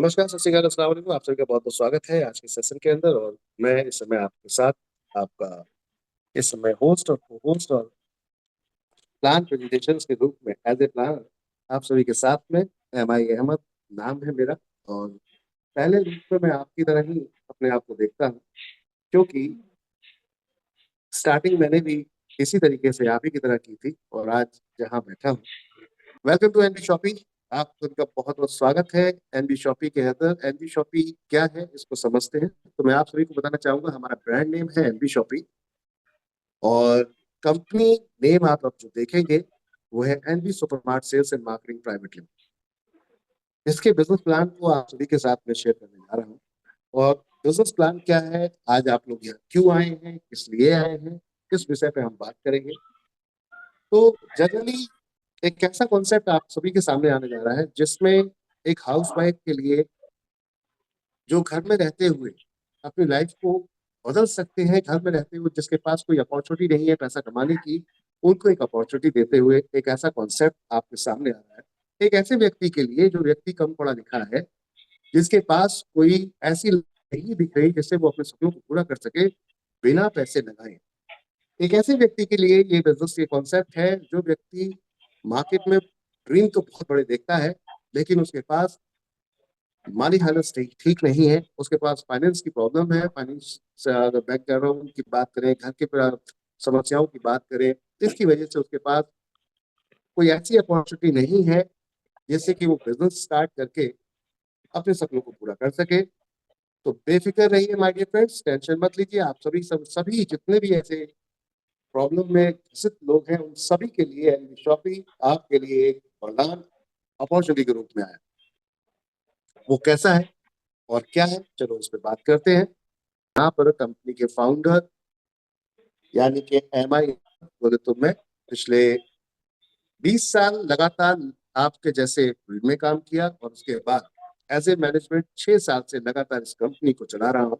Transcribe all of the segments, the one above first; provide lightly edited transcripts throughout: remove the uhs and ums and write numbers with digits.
नमस्कार, सत श्री अकाल, अस्सलाम वालेकुम। आप सभी का बहुत-बहुत स्वागत है आज के सेशन के अंदर और मैं इस समय आपके साथ आपका इस समय होस्ट और को-होस्ट और प्लान प्रेजेंटेशंस के रूप में एज़ ए प्लानर आप सभी के साथ में एमआई अहमद नाम है मेरा और पहले रूप में मैं आपकी तरह ही अपने आप को देखता हूँ क्योंकि स्टार्टिंग मैंने भी इसी तरीके से आप ही की तरह की थी और आज जहाँ बैठा हूँ वेलकम टू एनबी शॉपी। आप सबका बहुत-बहुत स्वागत है एनबी शॉपी के अंदर। एनबी शॉपी क्या है इसको समझते हैं। तो मैं आप सभी को बताना चाहूँगा हमारा ब्रांड नेम है एनबी शॉपी और कंपनी नेम आप अब जो देखेंगे वो है NB supermart sales and marketing private limited. इसके बिज़नेस प्लान को आप सभी के साथ में शेयर करने जा रहा हूँ और बिज़नेस प्लान क्या है, आज आप लोग यहाँ क्यों आए हैं, किस लिए आए हैं, किस विषय पे हम बात करेंगे। तो जनरली एक ऐसा कॉन्सेप्ट आप सभी के सामने आने जा रहा है जिसमें एक हाउसवाइफ के लिए जो घर में रहते हुए अपनी लाइफ को बदल सकते हैं, घर में रहते हुए जिसके पास कोई अपॉर्चुनिटी नहीं है पैसा कमाने की, उनको एक अपॉर्चुनिटी देते हुए एक ऐसा कॉन्सेप्ट आपके सामने आ रहा है। एक ऐसे व्यक्ति के लिए जो व्यक्ति कम पढ़ा लिखा है, जिसके पास कोई ऐसी नहीं दिख रही जिससे वो अपने सपनों को पूरा कर सके बिना पैसे लगाए। एक ऐसे व्यक्ति के लिए ये बिज़नेस ये कॉन्सेप्ट है जो व्यक्ति मार्केट में ड्रीम तो बहुत बड़े देखता है, लेकिन उसके पास माली हालत ठीक ठीक नहीं है, उसके पास फाइनेंस की प्रॉब्लम है, फाइनेंस अगर बैकग्राउंड की बात करें, घर के समस्याओं की बात करें, इसकी वजह से उसके पास कोई ऐसी अपॉर्चुनिटी नहीं है जिससे कि वो बिज़नेस स्टार्ट करके अपने सपनों को पूरा कर सके। तो बेफ़िक्र रहिए माय डियर फ्रेंड्स, टेंशन मत लीजिए। आप सभी जितने भी ऐसे प्रॉब्लम में ग्रसित लोग हैं, उन सभी के लिए एनबी शॉपी आपके लिए एक वरदान अपॉर्चुनिटी के रूप में आया। वो कैसा है और क्या है, चलो उस पे बात करते हैं। यहाँ पर कंपनी के फाउंडर यानी कि एमआई बोले तो मैं पिछले 20 साल लगातार आपके जैसे फील्ड में काम किया और उसके बाद एज ए मैनेजमेंट 6 साल से लगातार इस कंपनी को चला रहा हूँ,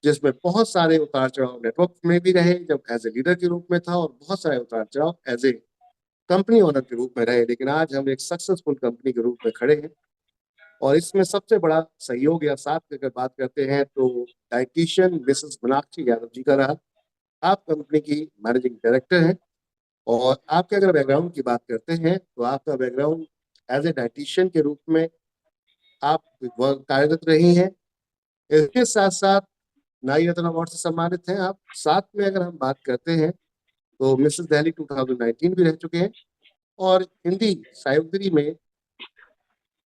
जिसमें बहुत सारे उतार चढ़ाव नेटवर्क में भी रहे जब एज ए लीडर के रूप में था और बहुत सारे उतार चढ़ाव एज ए कंपनी ओनर के रूप में रहे, लेकिन आज हम एक सक्सेसफुल कंपनी के रूप में खड़े हैं। और इसमें सबसे बड़ा सहयोग या साथ की अगर बात करते हैं तो डाइटिशियन मिसेस मीनाक्षी यादव जी का रहा। आप कंपनी की मैनेजिंग डायरेक्टर हैं और आपके अगर बैकग्राउंड की बात करते हैं तो आपका बैकग्राउंड एज ए डाइटिशियन के रूप में आप कार्यरत रही हैं। इसके साथ साथ नारी रत्न अवार्ड से सम्मानित हैं आप। साथ में अगर हम बात करते हैं तो मिसेस दिल्ली 2019 भी रह चुके हैं और हिंदी साहित्यिकी में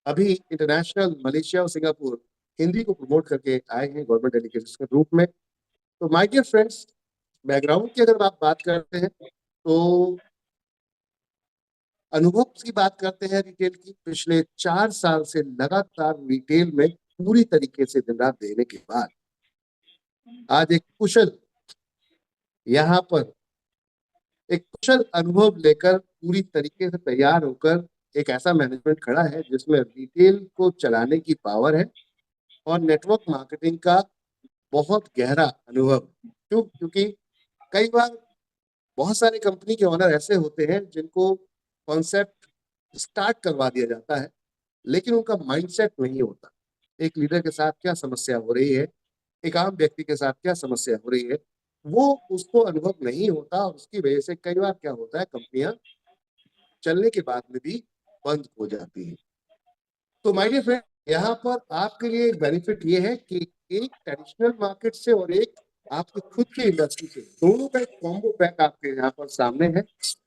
अभी इंटरनेशनल मलेशिया और सिंगापुर हिंदी को प्रमोट करके आए हैं गवर्नमेंट एजुकेशन के रूप में। तो माय डियर फ्रेंड्स, बैकग्राउंड की अगर आप बात करते हैं तो अनुभव की बात करते हैं रिटेल की, पिछले 4 साल से लगातार रिटेल में पूरी तरीके से दिन रात देने के बाद आज एक कुशल यहाँ पर एक कुशल अनुभव लेकर पूरी तरीके से तैयार होकर एक ऐसा मैनेजमेंट खड़ा है जिसमें रिटेल को चलाने की पावर है और नेटवर्क मार्केटिंग का बहुत गहरा अनुभव। क्योंकि कई बार बहुत सारे कंपनी के ओनर ऐसे होते हैं जिनको कॉन्सेप्ट स्टार्ट करवा दिया जाता है लेकिन उनका माइंडसेट नहीं होता। एक लीडर के साथ क्या समस्या हो रही है, एक आम व्यक्ति के साथ क्या समस्या हो रही है, वो उसको अनुभव नहीं होता और उसकी वजह से कई बार क्या होता है, कंपनियां चलने के बाद में भी बंद हो जाती है। तो माय डियर फ्रेंड, यहाँ पर आपके लिए एक बेनिफिट ये है कि एक ट्रेडिशनल मार्केट से और एक आपके खुद की इंडस्ट्री से दोनों का एक कॉम्बो पैक आपके यहाँ पर सामने है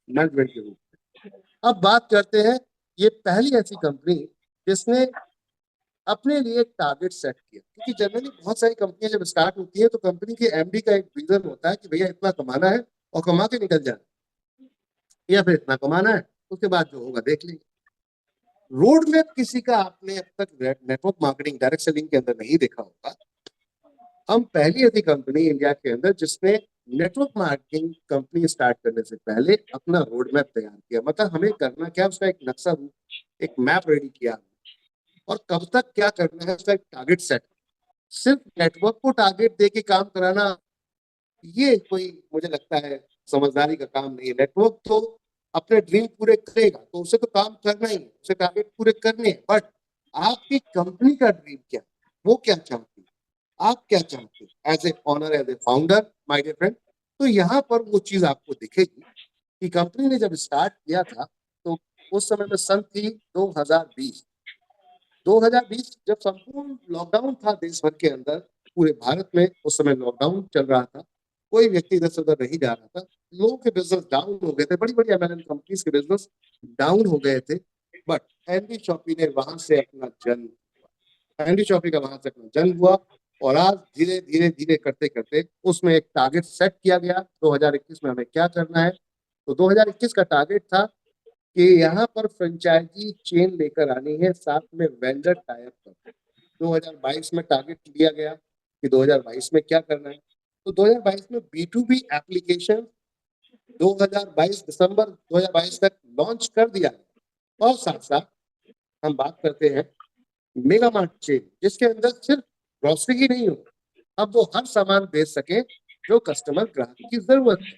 मैनेजमेंट के रूप में। अब बात करते हैं, ये पहली ऐसी कंपनी जिसने अपने लिए एक टारगेट सेट किया, क्योंकि जनरली बहुत सारी कंपनियां जब स्टार्ट होती है तो कंपनी के एमडी का एक विजन होता है कि भैया इतना कमाना है और कमा के निकल जाना, या फिर इतना कमाना है उसके बाद जो होगा देख लेंगे। रोड मैप किसी का आपने अब तक नेटवर्क मार्केटिंग डायरेक्ट सेलिंग के अंदर नहीं देखा होगा। हम पहली ऐसी कंपनी इंडिया के अंदर जिसने नेटवर्क मार्केटिंग कंपनी स्टार्ट करने से पहले अपना रोड मैप तैयार किया, मतलब हमें करना क्या, उसका एक नक्शा एक मैप रेडी किया और कब तक क्या करना है उसका एक टारगेट सेट। सिर्फ नेटवर्क को टारगेट दे के काम कराना ये कोई मुझे लगता है समझदारी का काम नहीं है। नेटवर्क तो अपने ड्रीम पूरे करेगा तो उसे तो काम करना ही है, उसे टारगेट पूरे करने हैं, बट आपकी कंपनी का ड्रीम क्या है, वो क्या चाहती है, आप क्या चाहते हैं as a owner, as a founder, my dear friend. तो यहाँ पर वो चीज आपको दिखेगी कि कंपनी ने जब स्टार्ट किया था तो उस समय में सन थी 2020। 2020 जब संपूर्ण लॉकडाउन था देश भर के अंदर, पूरे भारत में उस समय लॉकडाउन चल रहा था, कोई व्यक्ति इधर से उधर नहीं जा रहा था, लोगों के बिजनेस डाउन हो गए थे, बड़ी बड़ी एमएनएम कंपनीज के बिजनेस डाउन हो गए थे। बट एनडी शॉपी ने वहां से अपना जन्म, एनडी शॉपी का वहां से अपना जन्म हुआ। और आज धीरे धीरे धीरे करते करते उसमें एक टारगेट सेट किया गया 2021 में हमें क्या करना है। तो 2021 का टारगेट था कि यहाँ पर फ्रेंचाइजी चेन लेकर आनी है, साथ में वेंडर टाइप कर। 2022 में टारगेट लिया गया कि 2022 में क्या करना है। तो 2022 में B2B एप्लीकेशन 2022 दिसंबर 2022 तक लॉन्च कर दिया। और साथ साथ हम बात करते हैं मेगा मार्ट चेन, जिसके अंदर सिर्फ ग्रोसरी ही नहीं हो, अब वो हर सामान बेच सके जो कस्टमर ग्राहक की जरूरत है।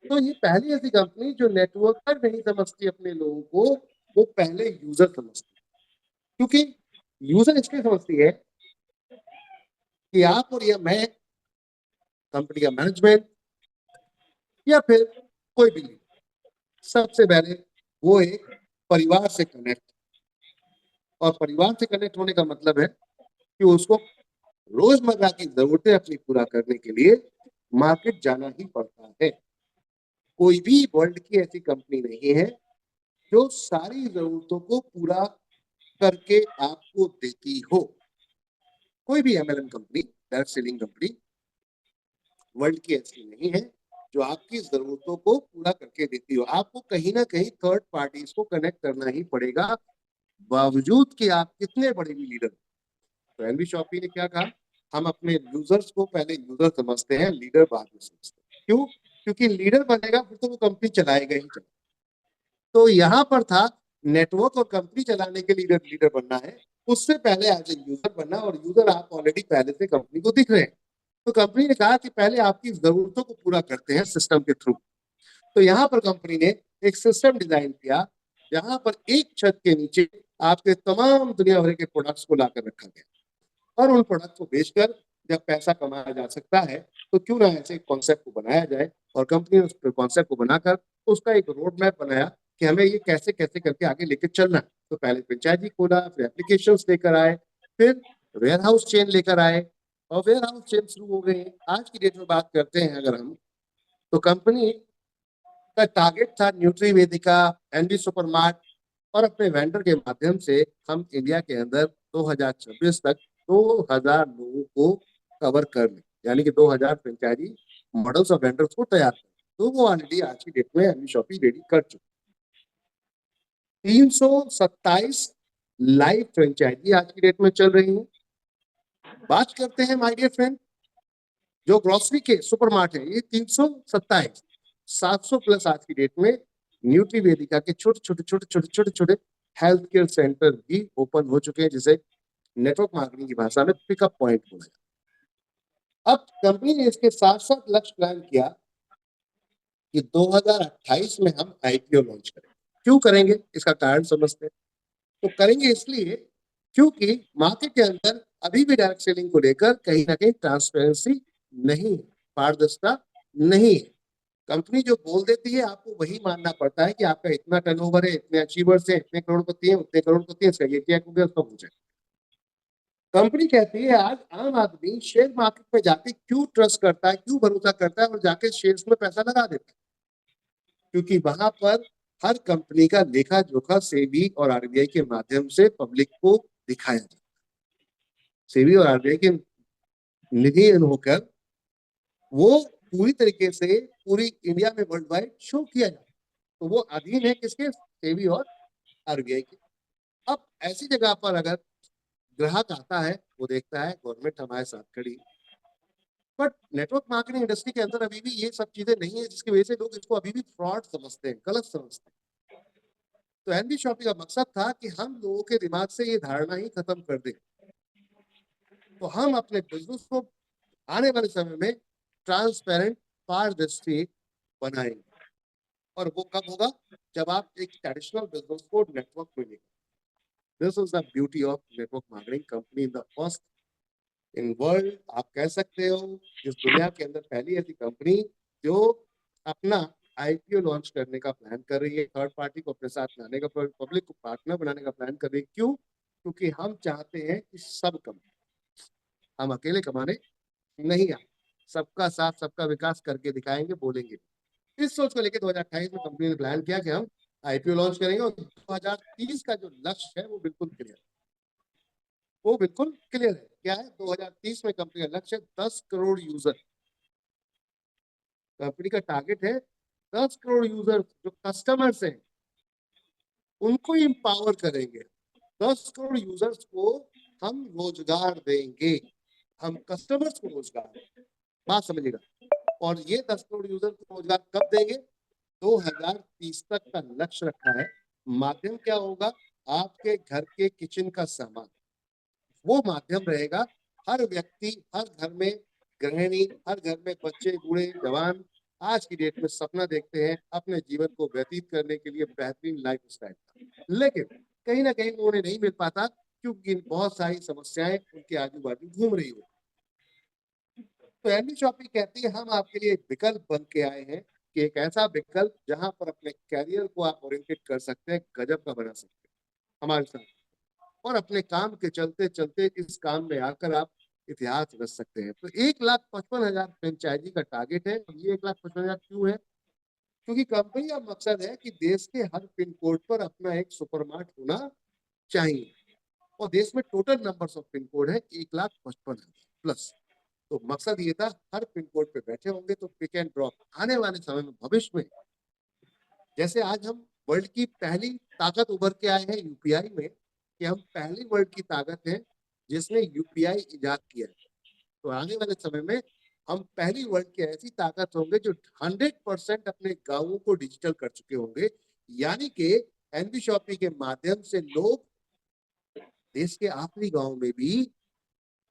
तो ये पहली ऐसी कंपनी जो नेटवर्कर नहीं समझती अपने लोगों को, वो पहले यूजर समझती। क्योंकि यूजर इसलिए समझती है कि आप और या मैं, कंपनी का मैनेजमेंट या फिर कोई भी, सबसे पहले वो एक परिवार से कनेक्ट, और परिवार से कनेक्ट होने का मतलब है कि उसको रोजमर्रा की जरूरतें अपनी पूरा करने के लिए मार्केट जाना ही पड़ता है। कोई भी वर्ल्ड की ऐसी कंपनी नहीं है जो सारी जरूरतों को पूरा करके आपको देती हो। कोई भी MLM company, direct selling company world की ऐसी नहीं है जो आपकी जरूरतों को पूरा करके देती हो। आपको कहीं ना कहीं थर्ड पार्टीज को कनेक्ट करना ही पड़ेगा, बावजूद कि आप कितने बड़े भी लीडर। तो एनबी शॉपी ने क्या कहा, हम अपने यूजर्स को पहले यूजर समझते हैं, लीडर बाद में समझते हैं। क्यों? क्योंकि लीडर बनेगा फिर तो वो कंपनी चलाएगा ही चलाएगा। तो यहाँ पर था नेटवर्क और कंपनी चलाने के लीडर लीडर बनना है, उससे पहले एज ए यूजर बनना। और यूजर आप ऑलरेडी पहले से कंपनी को दिख रहे हैं। तो कंपनी ने कहा कि पहले आपकी जरूरतों को पूरा करते हैं सिस्टम के थ्रू। तो यहाँ पर कंपनी ने एक सिस्टम डिजाइन किया जहां पर एक छत के नीचे आपके तमाम दुनिया भर के प्रोडक्ट्स को लाकर रखा गया। और उन प्रोडक्ट को बेचकर जब पैसा कमाया जा सकता है तो क्यों ना ऐसे कॉन्सेप्ट को बनाया जाए। और कंपनी ने उस कॉन्सेप्ट को बनाकर उसका एक रोड मैप बनाया कि हमें ये कैसे कैसे करके आगे लेकर चलना है। तो पहले फ्रेंचाइजी खोला, फिर एप्लीकेशन लेकर आए, फिर वेयर हाउस चेन लेकर आए, और वेयर हाउस चेन शुरू हो गई। आज की डेट में बात करते हैं अगर हम, तो कंपनी का टारगेट था न्यूट्री वेदिका, एनडी सुपरमार्ट, और अपने वेंडर के माध्यम से हम इंडिया के अंदर 2026 तक 2000 लोगों को कवर कर लें, यानी कि 2000 फ्रेंचाइजी मॉडल्स और वेंडर्स को तैयार कर। तो वो ऑलरेडी आज की डेट में एनडी शॉपी रेडी कर चुके। 327 लाइव फ्रेंचाइजी आज की डेट में चल रही है। बात करते हैं माय डियर फ्रेंड, जो ग्रोसरी के सुपरमार्ट है ये 327, 700 प्लस आज की डेट में न्यूट्री वेदिका के छोटे छोटे छोटे छोटे छोटे छोटे हेल्थ केयर सेंटर भी ओपन हो चुके हैं, जिसे नेटवर्क मार्केटिंग की भाषा में पिकअप पॉइंट बोला जाता है। अब कंपनी ने इसके साथ साथ लक्ष्य प्लान किया कि 2028 में हम आईपीओ लॉन्च करेंगे। क्यों करेंगे इसका कारण समझते हैं। तो करेंगे इसलिए क्योंकि मार्केट के अंदर अभी भी डायरेक्ट सेलिंग को लेकर कहीं ना कहीं ट्रांसपेरेंसी नहीं है, पारदर्शिता नहीं है। कंपनी जो बोल देती है आपको वही मानना पड़ता है कि आपका इतना टर्नओवर है, इतने अचीवर्स है, इतने करोड़पति है, उतने करोड़पति है, इसका ये क्या हो गया, उसका हो जाए। कंपनी कहती है आज आम आदमी शेयर मार्केट में जाके क्यों ट्रस्ट करता है, क्यों भरोसा करता है और जाके शेयर्स में पैसा लगा देता है। क्योंकि वहां पर हर कंपनी का लेखा जोखा सेबी और आरबीआई के माध्यम से पब्लिक को दिखाया जाता है। सेबी और आरबीआई के निधि होकर वो पूरी तरीके से पूरी इंडिया में वर्ल्ड वाइड शो किया जाता है। तो वो अधीन है किसके, सेबी और आरबीआई के। अब ऐसी जगह पर अगर ग्राहक आता है, वो देखता है गवर्नमेंट हमारे साथ खड़ी, बट नेटवर्क मार्केटिंग इंडस्ट्री के अंदर अभी भी ये सब चीजें नहीं है, जिसकी वजह से लोग इसको अभी भी फ्रॉड समझते हैं, गलत समझते हैं। तो एनबी शॉपी का मकसद था कि हम लोगों के दिमाग से ये धारणा ही खत्म कर दें। तो हम अपने बिजनेस को आने वाले समय में ट्रांसपेरेंट, पारदर्शी बनाएंगे। और वो कब होगा, जब आप एक ट्रेडिशनल बिजनेस को नेटवर्क में लेंगे। This is the beauty of network marketing company in the first in world. आप कह सकते हो इस दुनिया के अंदर पहली ऐसी कंपनी जो अपना आईपीओ लॉन्च करने का प्लान कर रही है, थर्ड पार्टी को अपने साथ लाने का, पब्लिक को पार्टनर बनाने का प्लान कर रही है। क्यों? क्योंकि हम चाहते हैं कि सब कम, हम अकेले कमाने नहीं आए, सबका साथ सबका विकास करके दिखाएंगे, बोलेंगे। इस सोच को लेकर 2028 में कंपनी ने प्लान किया कि हम आईपीओ लॉन्च करेंगे और 2030 का जो लक्ष्य है वो बिल्कुल क्लियर, वो बिल्कुल क्लियर है। क्या है? 2030 में कंपनी का लक्ष्य 10 करोड़ यूजर, कंपनी का टारगेट है 10 करोड़ यूजर जो कस्टमर्स हैं उनको एम्पावर करेंगे। 10 करोड़ यूजर्स को हम रोजगार देंगे, हम कस्टमर्स को रोजगार, बात समझिएगा। और ये 10 करोड़ यूजर को रोजगार कब देंगे? 2030 तक का लक्ष्य रखा है। माध्यम क्या होगा? आपके घर के किचन का सामान, वो माध्यम रहेगा। हर व्यक्ति, हर घर में गृहिणी, हर घर में बच्चे, बूढ़े, जवान आज की डेट में सपना देखते हैं अपने जीवन को व्यतीत करने के लिए बेहतरीन लाइफ स्टाइल का, लेकिन कहीं ना कहीं उन्हें नहीं मिल पाता क्योंकि बहुत सारी समस्याएं उनके आजू बाजू घूम रही हो। तो एनबी शॉपिंग कहती है हम आपके लिए एक विकल्प बन के आए हैं, कि एक ऐसा विकल्प जहां पर अपने कैरियर को आप ओरिएंटेड कर सकते हैं, गजब का बना सकते हैं हमारे साथ, और अपने काम के चलते चलते इस काम में आकर आप इतिहास रच सकते हैं। तो 1,55,000 फ्रेंचाइजी का टारगेट है। और ये 1,55,000 क्यों है? क्योंकि कंपनी का मकसद है कि देश के हर पिन कोड पर अपना एक सुपरमार्ट होना चाहिए। और देश में total number of pin code है 1,55,000 प्लस। तो मकसद ये था हर पिन कोड पे बैठे होंगे तो पिक एंड ड्रॉप आने वाले समय में, भविष्य में, जैसे आज हम वर्ल्ड की पहली ताकत उभर के आए हैं यूपीआई में, कि हम पहली वर्ल्ड की ताकत हैं जिसने यूपीआई इजाद किया है। तो आने वाले समय में हम पहली वर्ल्ड की ऐसी ताकत होंगे जो 100% अपने गांवों को डिजिटल कर चुके होंगे। यानी कि एनबी शॉपी के माध्यम से लोग देश के आखिरी गांव में भी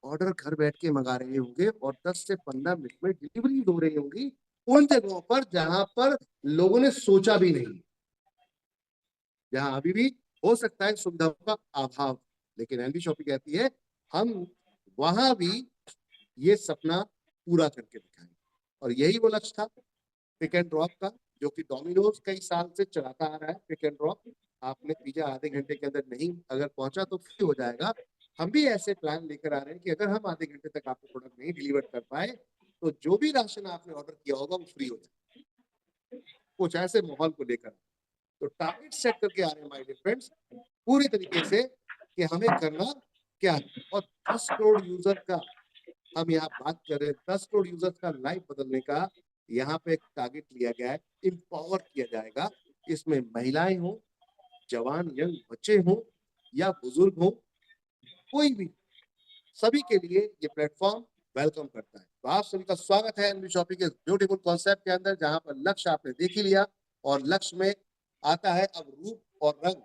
ऑर्डर घर बैठ के मंगा रहे होंगे और 10 से 15 मिनट में डिलीवरी हो रही होंगी उन जगहों पर जहां पर लोगों ने सोचा भी नहीं, जहां अभी भी हो सकता है सुविधाओं का अभाव। लेकिन एनबी शॉपी कहती है हम वहां भी ये सपना पूरा करके दिखाएंगे। और यही वो लक्ष्य था पिक एंड ड्रॉप का, जो कि डोमिनोज कई साल से चलाता आ रहा है। पिक एंड ड्रॉप, आपने पिज्जा आधे घंटे के अंदर नहीं अगर पहुंचा तो फ्री हो जाएगा। हम भी ऐसे प्लान लेकर आ रहे हैं कि अगर हम आधे घंटे तक आपको प्रोडक्ट नहीं डिलीवर कर पाए तो जो भी राशन आपने ऑर्डर किया होगा वो फ्री हो जाए। कुछ ऐसे माहौल को लेकर तो टारगेट सेट करके आ रहे हैं माय डियर फ्रेंड्स, पूरी तरीके से कि हमें करना क्या है। और 10 करोड़ यूजर का हम यहाँ बात कर रहे हैं, 10 करोड़ यूजर्स का लाइफ बदलने का यहाँ पे एक टारगेट लिया गया है। इंपावर किया जाएगा। इसमें महिलाएं हो, जवान यंग बच्चे हो या बुजुर्ग हो, कोई भी, सभी के लिए ये प्लेटफॉर्म वेलकम करता है। तो आप सभी का स्वागत है एनबी शॉपिंग के ब्यूटीफुल कॉन्सेप्ट के अंदर, जहां पर लक्ष्य आपने देख ही लिया और लक्ष्य में आता है अब रूप और रंग।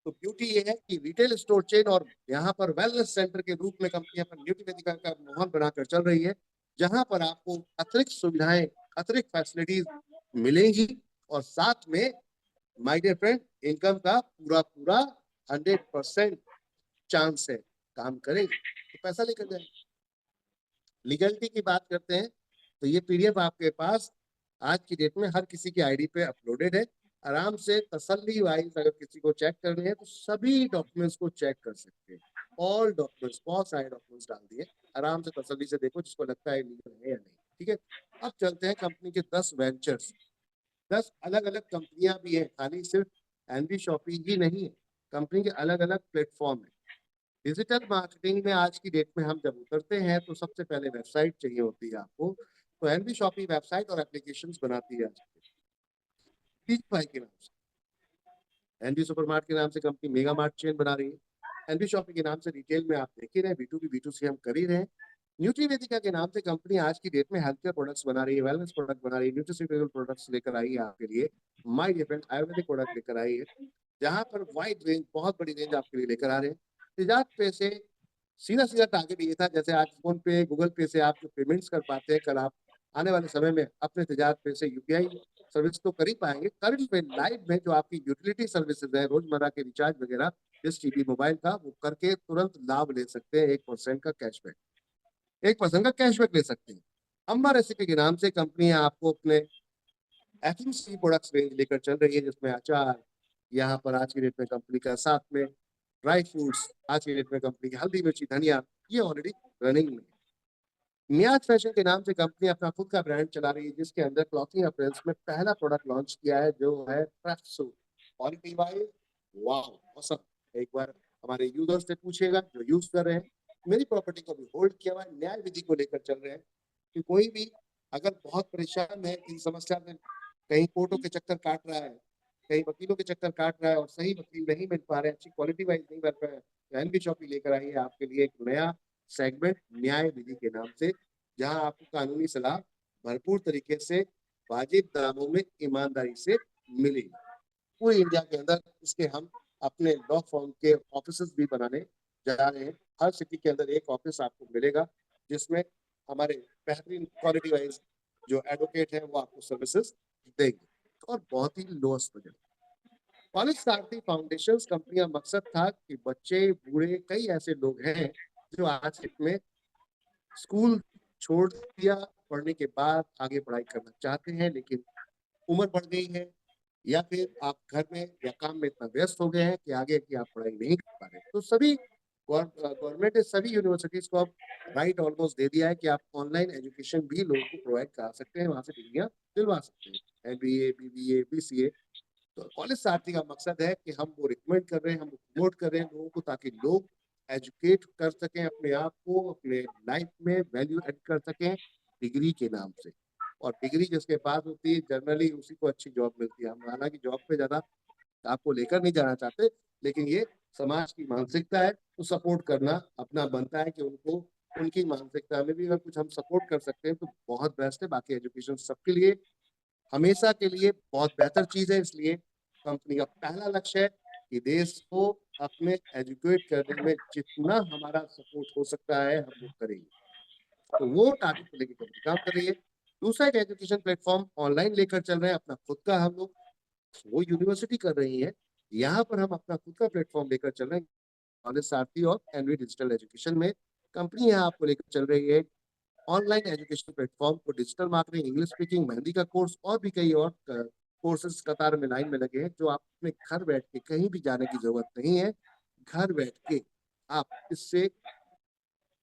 तो ब्यूटी ये है कि रिटेल स्टोर चेन और यहाँ पर वेलनेस सेंटर के रूप में कंपनी अपन ब्यूटी वेदिका का माहौल बनाकर चल रही है, जहां पर आपको अतिरिक्त सुविधाएं, अतिरिक्त फैसिलिटीज मिलेंगी और साथ में माय डियर फ्रेंड इनकम का पूरा पूरा 100% चांस है। काम करेंगे तो पैसा लेकर जाएंगे। लीगलिटी की बात करते हैं तो ये पीडीएफ आपके पास आज की डेट में हर किसी की आईडी पे अपलोडेड है। आराम से तसल्ली वाइज अगर किसी को चेक करनी है तो सभी डॉक्यूमेंट्स को चेक कर सकते हैं। ऑल डॉक्यूमेंट्स, बहुत सारे डॉक्यूमेंट्स डाल दिए, आराम से तसल्ली से देखो जिसको लगता है लीगल है या नहीं। ठीक है, अब चलते हैं कंपनी के 10 वेंचर्स। 10 अलग अलग कंपनियां भी हैं, खाली सिर्फ एनबी शॉपी ही नहीं है, कंपनी के अलग अलग प्लेटफॉर्म है। डिजिटल मार्केटिंग में आज की डेट में हम जब उतरते हैं तो सबसे पहले वेबसाइट चाहिए होती है आपको। तो एनबी शॉपी वेबसाइट और एप्लीकेशंस बनाती है के नाम से। एनबी सुपरमार्ट के नाम से कंपनी मेगा मार्ट चेन बना रही है। एनबी शॉपी के नाम से रिटेल में आप देख ही रहे हैं, B2B B2C हम कर ही रहे हैं। न्यूट्री वेदिका के नाम से कंपनी आज की डेट में हेल्थ केयर प्रोडक्ट्स बना रही है, वेलनेस प्रोडक्ट बना रही है, न्यूट्रिशनल प्रोडक्ट्स लेकर आई है आपके लिए। My dear friend ayurvedic product लेकर आई है, जहां पर वाइड रेंज, बहुत बड़ी रेंज आपके लिए लेकर आ रहे हैं। तेजाब पे से सीधा सीधा टारगेट ये था, जैसे आज फोन पे, गूगल पे से आप जो पेमेंट्स कर पाते हैं, कल आप आने वाले समय में अपने तेजाब पे से यूपीआई सर्विस तो कर ही पाएंगे। करंट में लाइव में जो आपकी यूटिलिटी सर्विसेज है, रोजमर्रा के रिचार्ज वगैरह, जिस टीवी मोबाइल का, वो करके तुरंत लाभ ले सकते हैं, 1% का कैशबैक, 1% का कैशबैक ले सकते हैं। अम्बा रेसिपी के नाम से कंपनियां आपको अपने एफएमसीजी प्रोडक्ट्स रेंज लेकर चल रही है, जिसमें अचार, यहाँ पर आज की डेट में कंपनी का, साथ में ड्राई फ्रूट्स, आज की डेट में कंपनी की हल्दी मिर्ची धनिया, ये ऑलरेडी रनिंग में है। नियाज फैशन के नाम से कंपनी अपना खुद का ब्रांड चला रही है, जिसके अंदर क्लॉथिंग अपरेल्स में पहला प्रोडक्ट लॉन्च किया है, जो है track suit. Quality wise wow awesome. एक बार हमारे यूजर्स से पूछिएगा जो यूज कर रहे हैं, मेरी प्रॉपर्टी को भी होल्ड किया हुआ है, न्याय विधि को लेकर चल रहे हैं कि कोई भी अगर बहुत परेशान है इन समस्या में, कहीं कोर्टों के चक्कर काट रहा है, कहीं वकीलों के चक्कर काट रहा है और सही वकील नहीं मिल पा रहे हैं, अच्छी क्वालिटी वाइज नहीं मिल पा रहे हैं, तो एनबी शॉपी लेकर आई है आपके लिए एक नया सेगमेंट न्याय विधि के नाम से, जहां आपको कानूनी सलाह भरपूर तरीके से वाजिब दामों में ईमानदारी से मिलेगी। पूरी इंडिया के अंदर इसके हम अपने लॉ फॉर्म के ऑफिस भी बनाने जा रहे हैं। हर सिटी के अंदर एक ऑफिस आपको मिलेगा, जिसमें हमारे बेहतरीन क्वालिटी वाइज जो एडवोकेट है वो आपको सर्विसेज देंगे, और बहुत ही लोएस्ट बजट। कॉलेज सारथी फाउंडेशन कंपनी का मकसद था कि बच्चे, बूढ़े, कई ऐसे लोग हैं जो आज में स्कूल छोड़ दिया, पढ़ने के बाद आगे पढ़ाई करना चाहते हैं, लेकिन उम्र बढ़ गई है, या फिर आप घर में या काम में इतना व्यस्त हो गए हैं कि आगे की आप पढ़ाई नहीं कर पा रहे। तो सभी गवर्नमेंट ने सभी यूनिवर्सिटीज को अब राइट ऑलमोस्ट दे दिया है कि आप ऑनलाइन एजुकेशन भी लोगों को प्रोवाइड करा सकते हैं, वहां से डिग्रियां दिलवा सकते हैं, एमबीए, बीबीए, बीसीए। तो कॉलेज सारथी का मकसद है कि हम वो रिकमेंड कर रहे हैं, हम प्रमोट कर रहे हैं लोगों को, ताकि लोग एजुकेट कर सकें अपने आप को, अपने लाइफ में वैल्यू एड कर सकें डिग्री के नाम से। और डिग्री जिसके पास होती है जनरली उसी को अच्छी जॉब मिलती है। हम हालांकि जॉब पे ज्यादा आपको लेकर नहीं जाना चाहते, लेकिन ये समाज की मानसिकता है, तो सपोर्ट करना अपना बनता है कि उनको उनकी मानसिकता में भी अगर कुछ हम सपोर्ट कर सकते हैं तो बहुत बेस्ट है। बाकी एजुकेशन सबके लिए हमेशा के लिए बहुत बेहतर चीज है, इसलिए कंपनी का पहला लक्ष्य है कि देश को अपने एजुकेट करने में जितना हमारा सपोर्ट हो सकता है हम वो करेंगे। तो वो टारगेट को लेकर कंपनी काम कर रही है। दूसरा एक एजुकेशन प्लेटफॉर्म ऑनलाइन लेकर चल रहे हैं अपना खुद का, हम लोग वो यूनिवर्सिटी कर रही है, यहाँ पर हम अपना खुद का प्लेटफॉर्म लेकर चल रहे हैं कॉलेज सारथी और एनवी डिजिटल एजुकेशन में। कंपनी यहाँ आपको लेकर चल रही है ऑनलाइन एजुकेशन प्लेटफॉर्म को, digital marketing, English speaking, mehndi का कोर्स और भी कई और कोर्सेज कतार में लाइन में लगे हैं, जो आप अपने घर बैठ के, कहीं भी जाने की जरूरत नहीं है, घर बैठ के आप इससे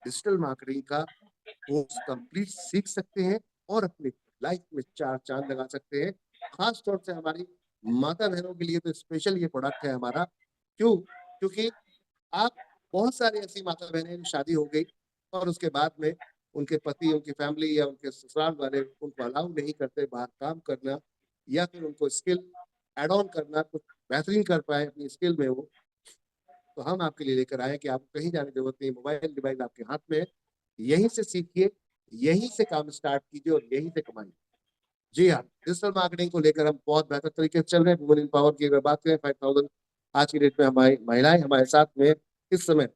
डिजिटल मार्केटिंग का कोर्स कंप्लीट सीख सकते हैं और अपनी लाइफ में चार चांद लगा सकते हैं। खास तौर से हमारी माता बहनों के लिए तो स्पेशल ये प्रोडक्ट है हमारा। क्यों? क्योंकि आप, बहुत सारी ऐसी माता बहनें जो शादी हो गई और उसके बाद में उनके पति, उनकी फैमिली या उनके ससुराल वाले उनको अलाउ नहीं करते बाहर काम करना, या फिर उनको स्किल एड ऑन करना, कुछ बेहतरीन कर पाए अपनी स्किल में वो। तो हम आपके लिए लेकर आए कि आपको कहीं जाने की जरूरत नहीं, मोबाइल डिवाइस आपके हाथ में है, यहीं से सीखिए, यहीं से काम स्टार्ट कीजिए और यहीं से कमाइए। जी हाँ, डिजिटल मार्केटिंग को लेकर हम बहुत बेहतर तरीके से चल रहे हैं। वुमेन इन पावर की अगर बात करें, 5000 आज की डेट में हमारी महिलाएं हमारे साथ में इस समय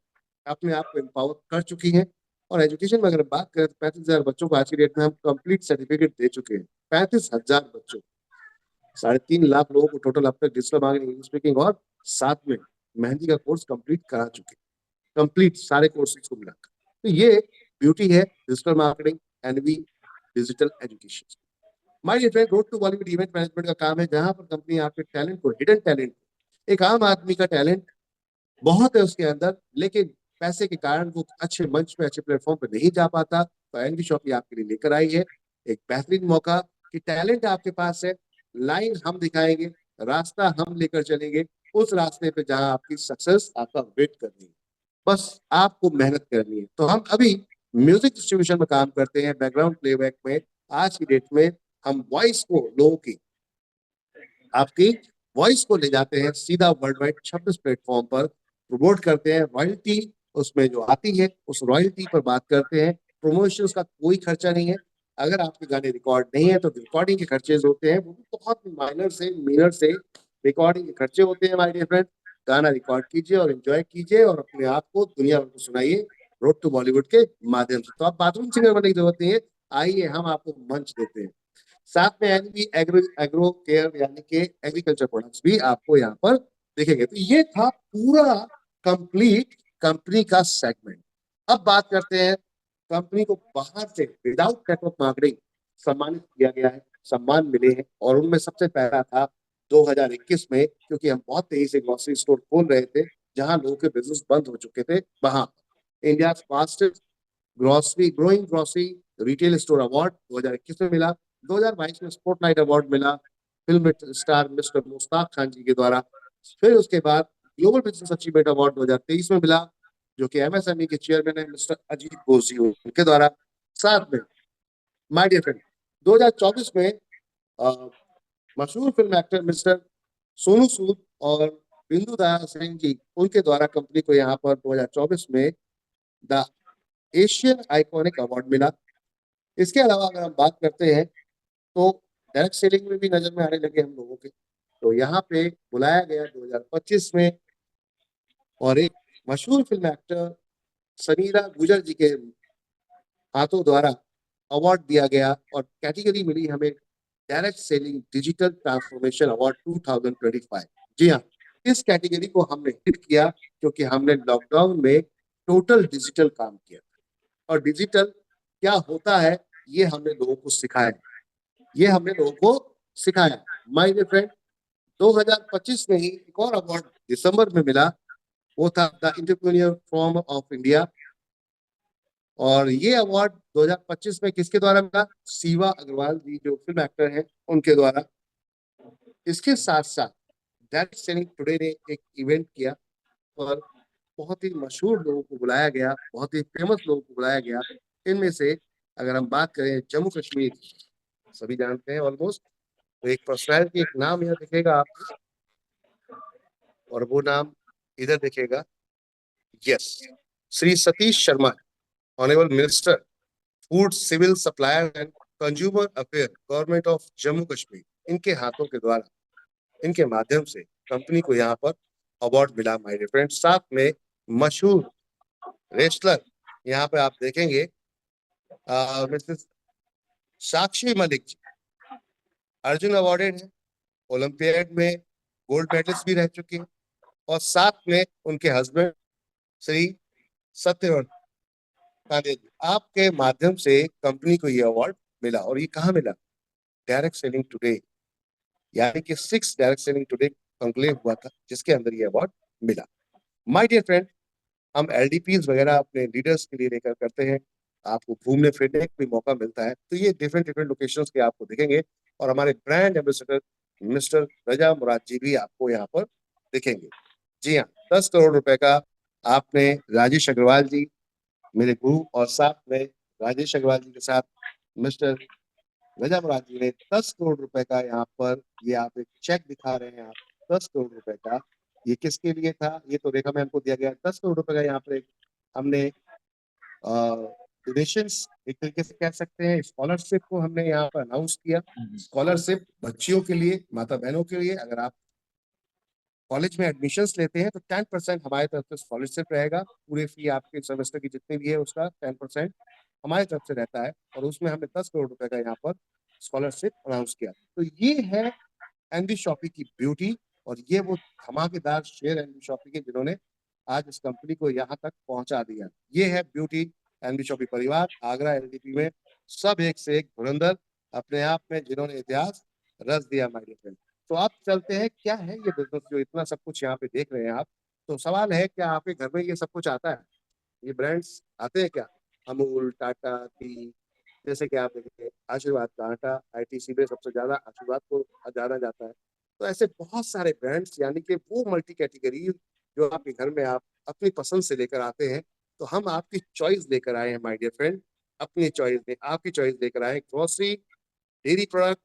अपने आप को एम्पावर कर चुकी हैं। और एजुकेशन में अगर बात करें तो 35,000 बच्चों को आज की डेट में हम कंप्लीट सर्टिफिकेट दे चुके हैं। 35,000 बच्चों, 3.5 लाख लोगों को टोटल अब तक डिजिटल मार्केटिंग, इंग्लिश स्पीकिंग और साथ में मेहंदी का कोर्स कंप्लीट करा चुके हैं, कंप्लीट सारे कोर्सेज को मिलाकर। तो ये ब्यूटी है digital marketing, NV digital education. My dear friend, road to Bollywood event management का काम है, जहां पर कंपनी आपके टैलेंट को, हिडन टैलेंट, एक आम आदमी का टैलेंट बहुत है उसके अंदर, लेकिन पैसे के कारण वो अच्छे मंच पे, अच्छे प्लेटफॉर्म पे नहीं जा पाता, तो एनवी शॉपी आपके लिए लेकर आई है एक बेहतरीन मौका कि टैलेंट आपके पास है, लाइन हम दिखाएंगे, रास्ता हम लेकर चलेंगे उस रास्ते पे जहां आपकी सक्सेस आपका वेट करनी है, बस आपको मेहनत करनी है। तो हम अभी म्यूजिक डिस्ट्रीब्यूशन में काम करते हैं, बैकग्राउंड प्लेबैक में। आज की डेट में हम वॉइस को, लोगों की, आपकी वॉइस को ले जाते हैं सीधा वर्ल्ड वाइड 26 प्लेटफॉर्म पर, प्रमोट करते हैं, रॉयल्टी उसमें जो आती है उस रॉयल्टी पर बात करते हैं। प्रमोशन का कोई खर्चा नहीं है, अगर आपके गाने रिकॉर्ड नहीं है तो रिकॉर्डिंग के खर्चे होते हैं, वो भी बहुत माइनर से मिनर से रिकॉर्डिंग के खर्चे होते हैं हमारे डियर फ्रेंड। गाना रिकॉर्ड कीजिए और एंजॉय कीजिए और अपने आप को दुनिया भर को सुनाइए रोड टू बॉलीवुड के माध्यम से। तो आप बाथरूम सिंगर बनने की जरूरत नहीं है, आइए हम आपको मंच देते हैं। साथ में एनवी एग्रो एग्रो केयर यानी कि एग्रीकल्चर प्रोडक्ट्स भी आपको यहाँ पर देखेंगे। तो ये था पूरा कंप्लीट कंपनी का सेगमेंट। अब बात करते हैं कंपनी को बाहर से विदाउट नेटवर्क मार्केटिंग सम्मानित किया गया है, सम्मान मिले हैं, और उनमें सबसे पहला था 2021 में, क्योंकि हम बहुत तेजी से ग्रोसरी स्टोर खोल रहे थे जहां लोगों के बिजनेस बंद हो चुके थे। वहां India fastest growing grocery retail store award 2021 में मिला। 2022 में स्पॉटलाइट अवार्ड मिला film star mister Mushtaq Khan ji के द्वारा। फिर उसके बाद ग्लोबल बिजनेस अचीवमेंट अवार्ड 2023 में मिला, जो कि एमएसएमई के चेयरमैन है मिस्टर अजीत घोष जी उनके द्वारा। साथ में माय डियर फ्रेंड 2024 में मशहूर film actor mister Sonu Sood और बिंदु दया सिंह जी उनके द्वारा कंपनी को यहाँ पर 2024 में द एशियन आइकॉनिक अवार्ड मिला। इसके अलावा अगर हम बात करते हैं तो डायरेक्ट सेलिंग में भी नजर में आने लगे हम लोगों के, तो यहाँ पे बुलाया गया 2025 में, और एक मशहूर फिल्म एक्टर सनीरा गुजर जी के हाथों द्वारा अवार्ड दिया गया, और कैटेगरी मिली हमें direct selling digital transformation award 2025। जी हाँ, इस कैटेगरी को हमने हिट किया क्योंकि हमने लॉकडाउन में टोटल डिजिटल काम किया, और डिजिटल क्या होता है ये हमने लोगों को सिखाया, ये हमने लोगों को सिखाया। माय डियर फ्रेंड 2025 में ही एक और अवार्ड दिसंबर में मिला, वो था the entrepreneur forum of India, और ये अवार्ड 2025 में किसके द्वारा मिला? शिवा अग्रवाल जी जो फिल्म एक्टर हैं उनके द्वारा। इसके साथ साथ डायरेक्ट सेलिंग टुडे ने एक इवेंट किया और बहुत ही मशहूर लोगों को बुलाया गया, बहुत ही फेमस लोगों को बुलाया गया। इनमें से अगर हम बात करें जम्मू कश्मीर, सभी जानते हैं ऑलमोस्ट, तो एक पर्सनैलिटी एक नाम यहाँ दिखेगा आपको, और वो नाम इधर दिखेगा, yes, Shri Satish Sharma, honourable minister food civil supplier and consumer affair government of Jammu Kashmir. इनके हाथों के द्वारा, इनके माध्यम से कंपनी को यहाँ पर अवार्ड मिला माय डियर फ्रेंड। साथ में मशहूर रेसलर यहाँ पे आप देखेंगे मिसेस साक्षी मलिक जी, अर्जुन अवार्डेड है, ओलंपियाड में गोल्ड मेडलिस्ट भी रह चुके हैं, और साथ में उनके हस्बैंड श्री सत्यवर्त कांदे जी, आपके माध्यम से कंपनी को ये अवार्ड मिला। और ये कहाँ मिला? डायरेक्ट सेलिंग टुडे, यानी कि 6 डायरेक्ट सेलिंग टुडे कंक्लेव हुआ था जिसके अंदर ये अवार्ड मिला। माय डियर फ्रेंड, हम एलडीपीज वगैरह अपने लीडर्स के लिए लेकर करते हैं, आपको घूमने फिरने का भी मौका मिलता है, तो ये डिफरेंट डिफरेंट लोकेशंस के आपको दिखेंगे, और हमारे ब्रांड एम्बेसडर मिस्टर रजा मुराद जी भी आपको यहाँ पर दिखेंगे। जी हाँ, 10 करोड़ रुपए का आपने राजेश अग्रवाल जी मेरे गुरु, और साथ में राजेश अग्रवाल जी के साथ मिस्टर रजा मुराद जी ने 10 करोड़ रुपए का यहाँ पर, ये आप एक चेक दिखा रहे हैं आप 10 करोड़ रुपए का, ये किसके लिए था? ये तो रेखा मैम को दिया गया 10 करोड़ रुपए का। यहाँ पर एक हमने डोनेशंस एक तरीके से कह सकते हैं, स्कॉलरशिप को हमने यहाँ पर अनाउंस किया। स्कॉलरशिप बच्चियों के लिए, माता बहनों के लिए, अगर आप कॉलेज में एडमिशन्स लेते हैं तो 10% हमारी तरफ से स्कॉलरशिप रहेगा, पूरे फी आपके सेमेस्टर की जितनी भी है उसका 10% हमारी तरफ से रहता है, और उसमें हमने 10 करोड़ रुपए का यहाँ पर स्कॉलरशिप अनाउंस किया। तो ये है एनबी शॉपी की ब्यूटी, और ये वो धमाकेदार शेयर एनबी शॉपी के जिन्होंने आज इस कंपनी को यहाँ तक पहुंचा दिया। ये है ब्यूटी एनबी शॉपी परिवार, आगरा एलडीपी में सब एक से एक धुरंधर अपने आप में जिन्होंने इतिहास रच दिया माय डियर फ्रेंड। तो आप चलते हैं, क्या है ये बिजनेस जो इतना सब कुछ यहाँ पे देख रहे हैं आप? तो सवाल है, क्या आपके घर में ये सब कुछ आता है? ये ब्रांड्स आते हैं क्या? अमूल, टाटा टी, जैसे कि आप देखेंगे आशीर्वाद का आटा, आईटीसी में सबसे ज्यादा आशीर्वाद को जाना जाता है। तो ऐसे बहुत सारे ब्रांड्स, यानी कि वो मल्टी कैटेगरी जो आपके घर में आप अपनी पसंद से लेकर आते हैं, तो हम आपकी चॉइस लेकर आए हैं माय डियर फ्रेंड, अपनी चॉइस में आपकी चॉइस लेकर आए। ग्रोसरी, डेयरी प्रोडक्ट,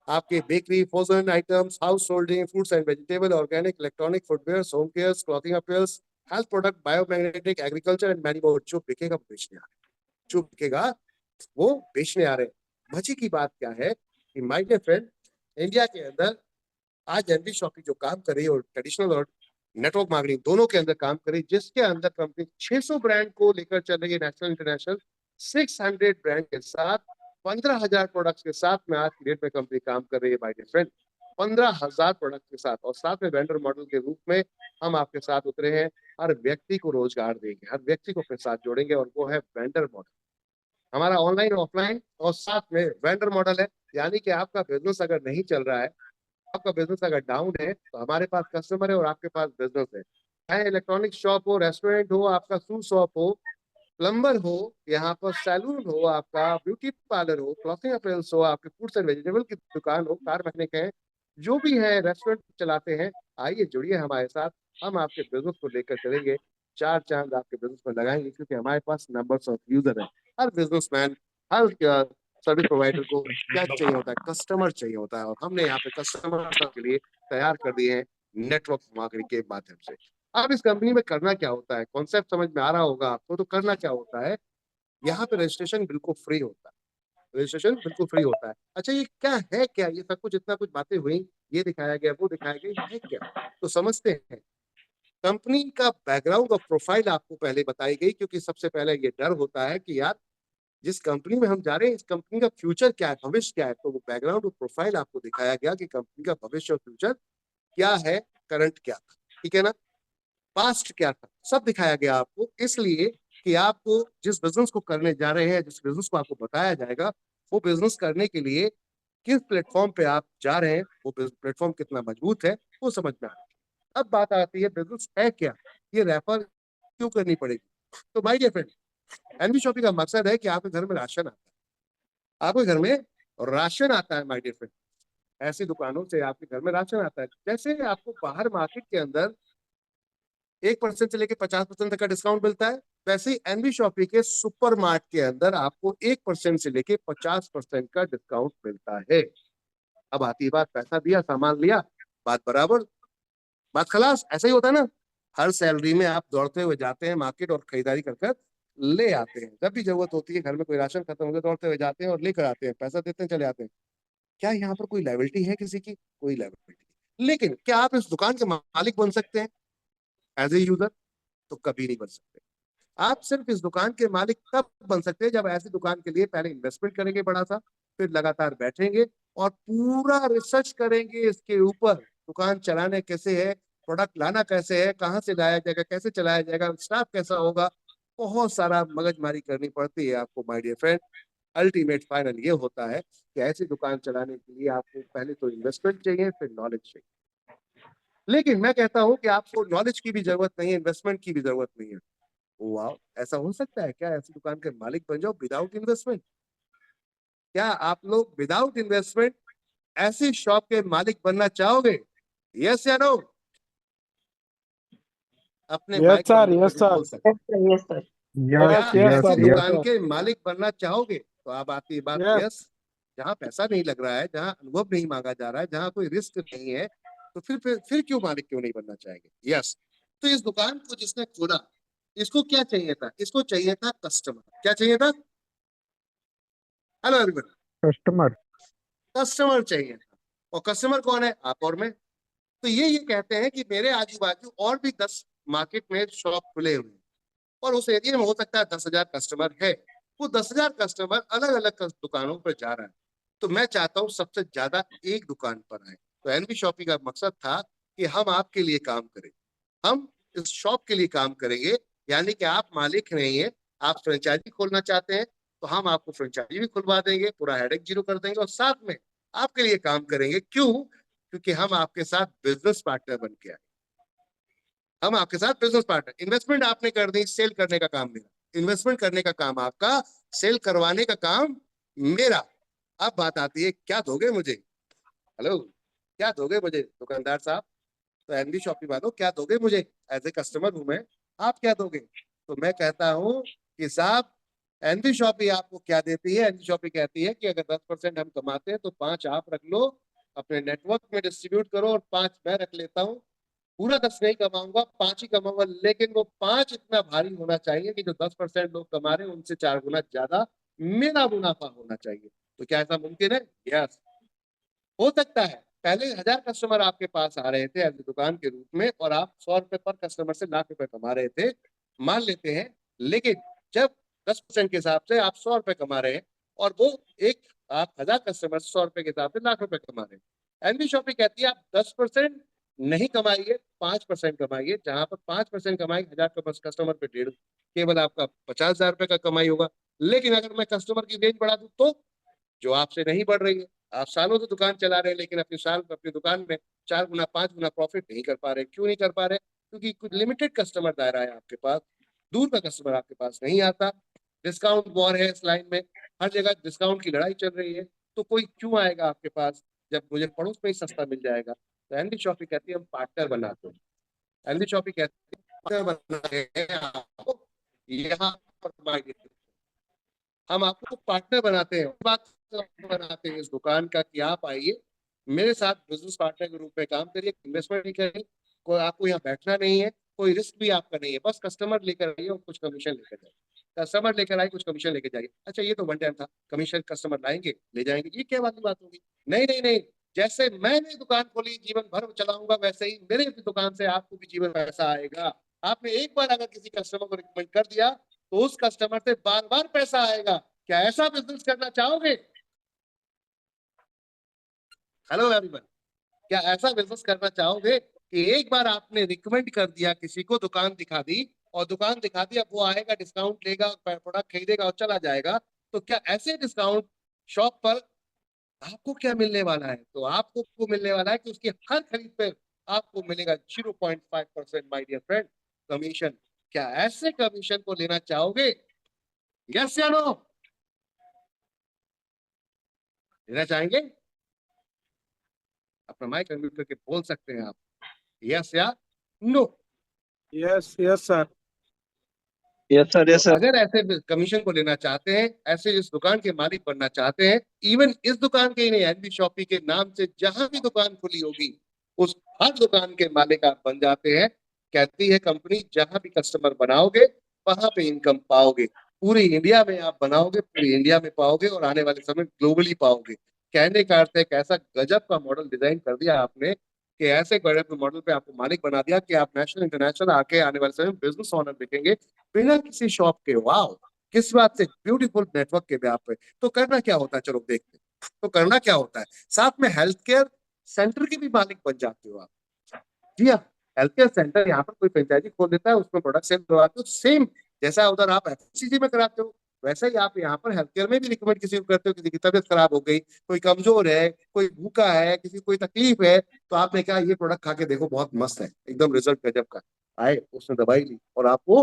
आपके bakery, frozen items, house holding, fruits and vegetable, organic, electronic, footwear, home care, clothing appears, health product, biomagnetic, agriculture and many more. जो बिकेगा वो बेचने आ रहे हैं, जो बिकेगा वो बेचने आ रहे हैं। मजे की बात क्या है कि माय डियर फ्रेंड, इंडिया के अंदर आज एनबी शॉपी जो काम कर रही है, और ट्रेडिशनल और नेटवर्क मार्केटिंग दोनों के अंदर काम कर रही है, जिसके अंदर कंपनी 600 ब्रांड को लेकर चल रही है, नेशनल इंटरनेशनल 600 ब्रांड के साथ, 15,000 प्रोडक्ट्स के साथ में आज की डेट में कंपनी काम कर रही है माय डियर फ्रेंड, 15,000 प्रोडक्ट के साथ, और साथ में वेंडर मॉडल के रूप में हम आपके साथ उतरे हैं। हर व्यक्ति को रोजगार देंगे, हर व्यक्ति को अपने साथ जोड़ेंगे, और वो है वेंडर मॉडल। हमारा ऑनलाइन ऑफलाइन और साथ में वेंडर मॉडल है। यानी कि आपका बिजनेस अगर नहीं चल रहा है, आपका बिजनेस अगर डाउन है, तो हमारे पास कस्टमर है और आपके पास बिजनेस है। चाहे इलेक्ट्रॉनिक शॉप हो, रेस्टोरेंट हो, आपका शू शॉप हो, प्लम्बर हो, यहाँ पर सैलून हो, आपका ब्यूटी पार्लर हो, क्लॉथिंग अपरेल्स हो, आपके फ्रूट्स एंड वेजिटेबल की दुकान हो, कार मैकेनिक है, जो भी है, रेस्टोरेंट चलाते हैं, आइए जुड़िए हमारे साथ। हम आपके बिजनेस को लेकर चलेंगे, चार चांद आपके बिजनेस में लगाएंगे, क्योंकि हमारे पास नंबर्स ऑफ यूजर है। हर बिजनेसमैन, हर सर्विस प्रोवाइडर को क्या चाहिए होता है? कस्टमर चाहिए होता है, और हमने यहाँ पे कस्टमर के लिए तैयार कर दिए हैं नेटवर्क मार्केटिंग के माध्यम से। अब इस कंपनी में करना क्या होता है, कॉन्सेप्ट समझ में आ रहा होगा आपको। तो करना क्या होता है, यहाँ पे रजिस्ट्रेशन बिल्कुल फ्री होता है। रजिस्ट्रेशन बिल्कुल फ्री होता है। अच्छा, ये क्या है, क्या ये सब कुछ, इतना कुछ बातें हुई, ये दिखाया गया, वो दिखाया गया, ये है क्या? तो समझते हैं। कंपनी का बैकग्राउंड और प्रोफाइल आपको पहले बताई गई, क्योंकि सबसे पहले ये डर होता है कि यार, जिस कंपनी में हम जा रहे हैं, इस कंपनी का फ्यूचर क्या है, भविष्य क्या है। तो वो बैकग्राउंड और प्रोफाइल आपको दिखाया गया कि कंपनी का भविष्य और फ्यूचर क्या है, करंट क्या था, ठीक है ना, पास्ट क्या था, सब दिखाया गया आपको। इसलिए कि आपको जिस बिजनेस को करने जा रहे हैं, जिस बिजनेस को आपको बताया जाएगा, वो बिजनेस करने के लिए किस प्लेटफॉर्म पे आप जा रहे हैं, वो प्लेटफॉर्म कितना मजबूत है, वो समझ में आ रहा है। अब बात आती है बिजनेस है क्या, ये रेफर क्यों करनी पड़ेगी। तो भाई डियर फ्रेंड, एनबी शॉपिंग का मकसद है कि आपके घर में राशन आता है, आपके घर में राशन आता है माय डियर फ्रेंड। ऐसी दुकानों से आपके घर में राशन आता है। जैसे आपको बाहर मार्केट के अंदर 1% से लेकर 50% तक का डिस्काउंट मिलता है, वैसे ही एनबी शॉपी के सुपर मार्ट के अंदर आपको 1% से लेके 50% का डिस्काउंट मिलता है। अब आती है बात, पैसा दिया, सामान लिया, बात बराबर, बात खलास। ऐसा ही होता है ना। हर सैलरी में आप दौड़ते हुए जाते हैं मार्केट और खरीदारी कर कर ले आते हैं। जब भी जरूरत होती है, घर में कोई राशन खत्म हो गया, दौड़ते हुए जाते हैं और लेकर आते हैं, पैसा देते हैं, चले आते हैं। क्या यहाँ पर कोई लायबिलिटी है किसी की? कोई लायबिलिटी। लेकिन क्या आप इस दुकान के मालिक बन सकते हैं एज ए यूजर? तो कभी नहीं बन सकते। आप सिर्फ इस दुकान के मालिक तब बन सकते हैं जब ऐसी दुकान के लिए पहले इन्वेस्टमेंट करेंगे बड़ा सा, फिर लगातार बैठेंगे और पूरा रिसर्च करेंगे इसके ऊपर, दुकान चलाने कैसे है, प्रोडक्ट लाना कैसे है, कहाँ से लाया जाएगा, कैसे चलाया जाएगा, स्टाफ कैसा होगा। बहुत सारा मगजमारी करनी पड़ती है आपको my dear friend. Ultimate final ये होता है कि ऐसी दुकान चलाने के लिए आपको पहले तो इन्वेस्टमेंट चाहिए, फिर नॉलेज चाहिए। लेकिन मैं कहता हूँ कि आपको नॉलेज की भी जरूरत नहीं है, इन्वेस्टमेंट की भी जरूरत नहीं है। वाह, ऐसा हो सकता है क्या? ऐसी दुकान के मालिक बन जाओ विदाउट इन्वेस्टमेंट? क्या आप लोग विदाउट इन्वेस्टमेंट ऐसी शॉप के मालिक बनना चाहोगे? यस या नो? अपने यस माइक सर, बंद यस करके सर, बोल सकते हैं। Yes sir. क्या यस यस ऐसी सर, यस दुकान सर, के मालिक बनना चाहोगे? तो अब आती है बात, यस। यस। जहाँ पैसा नहीं लग रहा है, जहाँ अनुभव नहीं मांगा जा रहा है, जहाँ कोई रिस्क नहीं है, तो फिर क्यों मालिक क्यों नहीं बनना चाहेंगे? यस। तो इस दुकान को जिसने खोला, इसको क्या चाहिए था? इसको चाहिए था कस्टमर। क्या चाहिए था? Hello everyone. कस्टमर। कस्टमर चाहिए था। और कस्टमर कौन है? आप और मैं। तो ये कहते हैं कि मेरे आजू बाजू और भी 10 मार्केट में शॉप खुले हुए हैं, और उस एरिया में हो सकता है 10,000 कस्टमर है। वो 10,000 कस्टमर अलग अलग दुकानों पर जा रहा है। तो मैं चाहता हूँ सबसे ज्यादा एक दुकान पर आए। तो एनबी शॉपिंग का मकसद था कि हम आपके लिए काम करें, हम इस शॉप के लिए काम करेंगे। यानी कि आप मालिक नहीं है, आप फ्रेंचाइजी खोलना चाहते हैं, तो हम आपको फ्रेंचाइजी भी खुलवा देंगे, पूरा हेडेक जीरो कर देंगे, और साथ में आपके लिए काम करेंगे। क्यों? क्योंकि हम आपके साथ बिजनेस पार्टनर बन के आए। हम आपके साथ बिजनेस पार्टनर। इन्वेस्टमेंट आपने कर दी, सेल करने का काम मेरा, इन्वेस्टमेंट करने का काम आपका, सेल करवाने का काम मेरा। अब बात आती है, क्या दोगे मुझे? हेलो, क्या दोगे मुझे दुकानदार साहब? तो एनबी शॉपिंग वालों, क्या दोगे मुझे? एज ए कस्टमर हूं मैं, आप क्या दोगे? तो मैं कहता हूं कि साहब, एनबी शॉपिंग आपको क्या देती है? एनबी शॉपिंग कहती है कि अगर 10% हम कमाते हैं तो 5 आप रख लो, अपने नेटवर्क में डिस्ट्रीब्यूट करो, और 5 मैं रख लेता हूँ। पूरा 10 नहीं कमाऊंगा, 5 ही कमाऊंगा, लेकिन वो 5 इतना भारी होना चाहिए कि जो 10% लोग कमा रहे हैं उनसे 4 गुना ज्यादा मेरा मुनाफा होना चाहिए। तो क्या ऐसा मुमकिन है? यस, हो सकता है। पहले 1,000 कस्टमर आपके पास आ रहे थे एज दुकान के रूप में, और आप 100 रुपए पर कस्टमर से लाख रुपए कमा रहे थे, मान लेते हैं। लेकिन जब 10% के हिसाब से आप 100 रुपए कमा रहे हैं, और वो एक आप 1,000 कस्टमर 100 रुपए के हिसाब से लाख रुपए कमा रहे हैं। एनबी शॉपिंग कहती है आप 10% नहीं कमाइए, 5% कमाइए। जहां पर 5% कमाई 1000 कस्टमर पे डेढ़, केवल आपका 50,000 रुपए का कमाई होगा। लेकिन अगर मैं कस्टमर की रेंज बढ़ा दूं तो जो आपसे नहीं बढ़ रही है, आप सालों से दुकान चला रहे हैं लेकिन अपनी दुकान में 4 गुना 5 गुना प्रॉफिट नहीं कर पा रहे। क्यों नहीं कर पा रहे? क्योंकि कुछ लिमिटेड कस्टमर दायरा है आपके पास, दूर का कस्टमर आपके पास नहीं आता। डिस्काउंट वॉर है इस लाइन में, हर जगह डिस्काउंट की लड़ाई चल रही है। तो कोई क्यों आएगा आपके पास जब मुझे पड़ोस में ही सस्ता मिल जाएगा? तो एनडी शॉपी कहती है हम पार्टनर बनाते हैं। एनडी शॉपी कहती है पार्टनर बना रहे हैं आपको यहाँ पर, हम आपको पार्टनर बनाते हैं। बात बनाते हैं इस दुकान का कि आप आइए मेरे साथ बिजनेस पार्टनर के रूप में काम करिए, इन्वेस्टमेंट नहीं करिए, कोई आपको यहाँ बैठना नहीं है, कोई रिस्क भी आपका नहीं है, बस कस्टमर लेकर आइए और कुछ कमीशन लेकर जाइए। कस्टमर लेकर आइए, कुछ कमीशन लेकर जाइए। अच्छा ये तो वन टाइम था, कमीशन कस्टमर लाएंगे ले जाएंगे, ये क्या वाली बात होगी? नहीं नहीं नहीं, जैसे मैंने दुकान खोली जीवन भर चलाऊंगा वैसे ही मेरे भी दुकान से आपको भी जीवन पैसा आएगा। आपने एक बार अगर किसी कस्टमर को रिकमेंड कर दिया तो उस कस्टमर से बार बार पैसा आएगा। क्या ऐसा बिजनेस करना चाहोगे? हेलो एवरीवन, क्या ऐसा बिजनेस करना चाहोगे कि एक बार आपने रिकमेंड कर दिया किसी को, दुकान दिखा दी और दुकान दिखा दी, अब वो आएगा डिस्काउंट लेगा प्रोडक्ट खरीदेगा और चला जाएगा? तो क्या ऐसे डिस्काउंट शॉप पर आपको क्या मिलने वाला है? तो आपको को मिलने वाला है कि उसकी हर खरीद पे आपको मिलेगा 0.5% माय डियर फ्रेंड कमीशन। क्या ऐसे कमीशन को लेना चाहोगे? यस या नो? लेना चाहेंगे? अपना माइक अनम्यूट करके बोल सकते हैं आप, यस या no. Yes yes sir. Yes sir, तो यस सर। अगर ऐसे कमीशन को लेना चाहते हैं, ऐसे इस दुकान के मालिक बनना चाहते हैं, इवन इस दुकान के ही नहीं, एनबी शॉपी के नाम से जहां भी दुकान खुली होगी उस हर दुकान के मालिक आप बन जाते हैं। कहती है कंपनी जहां भी कस्टमर बनाओगे वहां पे इनकम पाओगे। पूरी इंडिया में आप बनाओगे, पूरी इंडिया में पाओगे और आने वाले समय ग्लोबली पाओगे। कहने का अर्थ है कि ऐसा गजब का मॉडल डिजाइन कर दिया आपने कि ऐसे गजब मॉडल पे आपको मालिक बना दिया कि आप नेशनल इंटरनेशनल आके आने वाले समय बिजनेस ऑनर दिखेंगे बिना किसी शॉप के। वाओ, किस बात से? ब्यूटीफुल नेटवर्क के ब्याह पे। तो करना क्या होता है, चलो देखते हैं। तो करना क्या होता है, साथ में हेल्थ केयर सेंटर के भी मालिक बन जाते हो आप। जी हाँ, हेल्थ केयर सेंटर यहाँ पर कोई फ्रेंचाइजी खोल देता है, उसमें प्रोडक्ट सेल करवाते हो, सेम जैसा उधर आप एफएमसीजी में कराते हो वैसे ही आप यहाँ पर हेल्थ केयर में भी रिकमेंड किसी को करते हो। किसी की तबीयत खराब हो गई, कोई कमजोर है, कोई भूखा है, किसी को कोई तकलीफ है, तो आपने कहा ये प्रोडक्ट खा के देखो बहुत मस्त है, एकदम रिजल्ट गजब का। आए उसने दवाई ली और आपको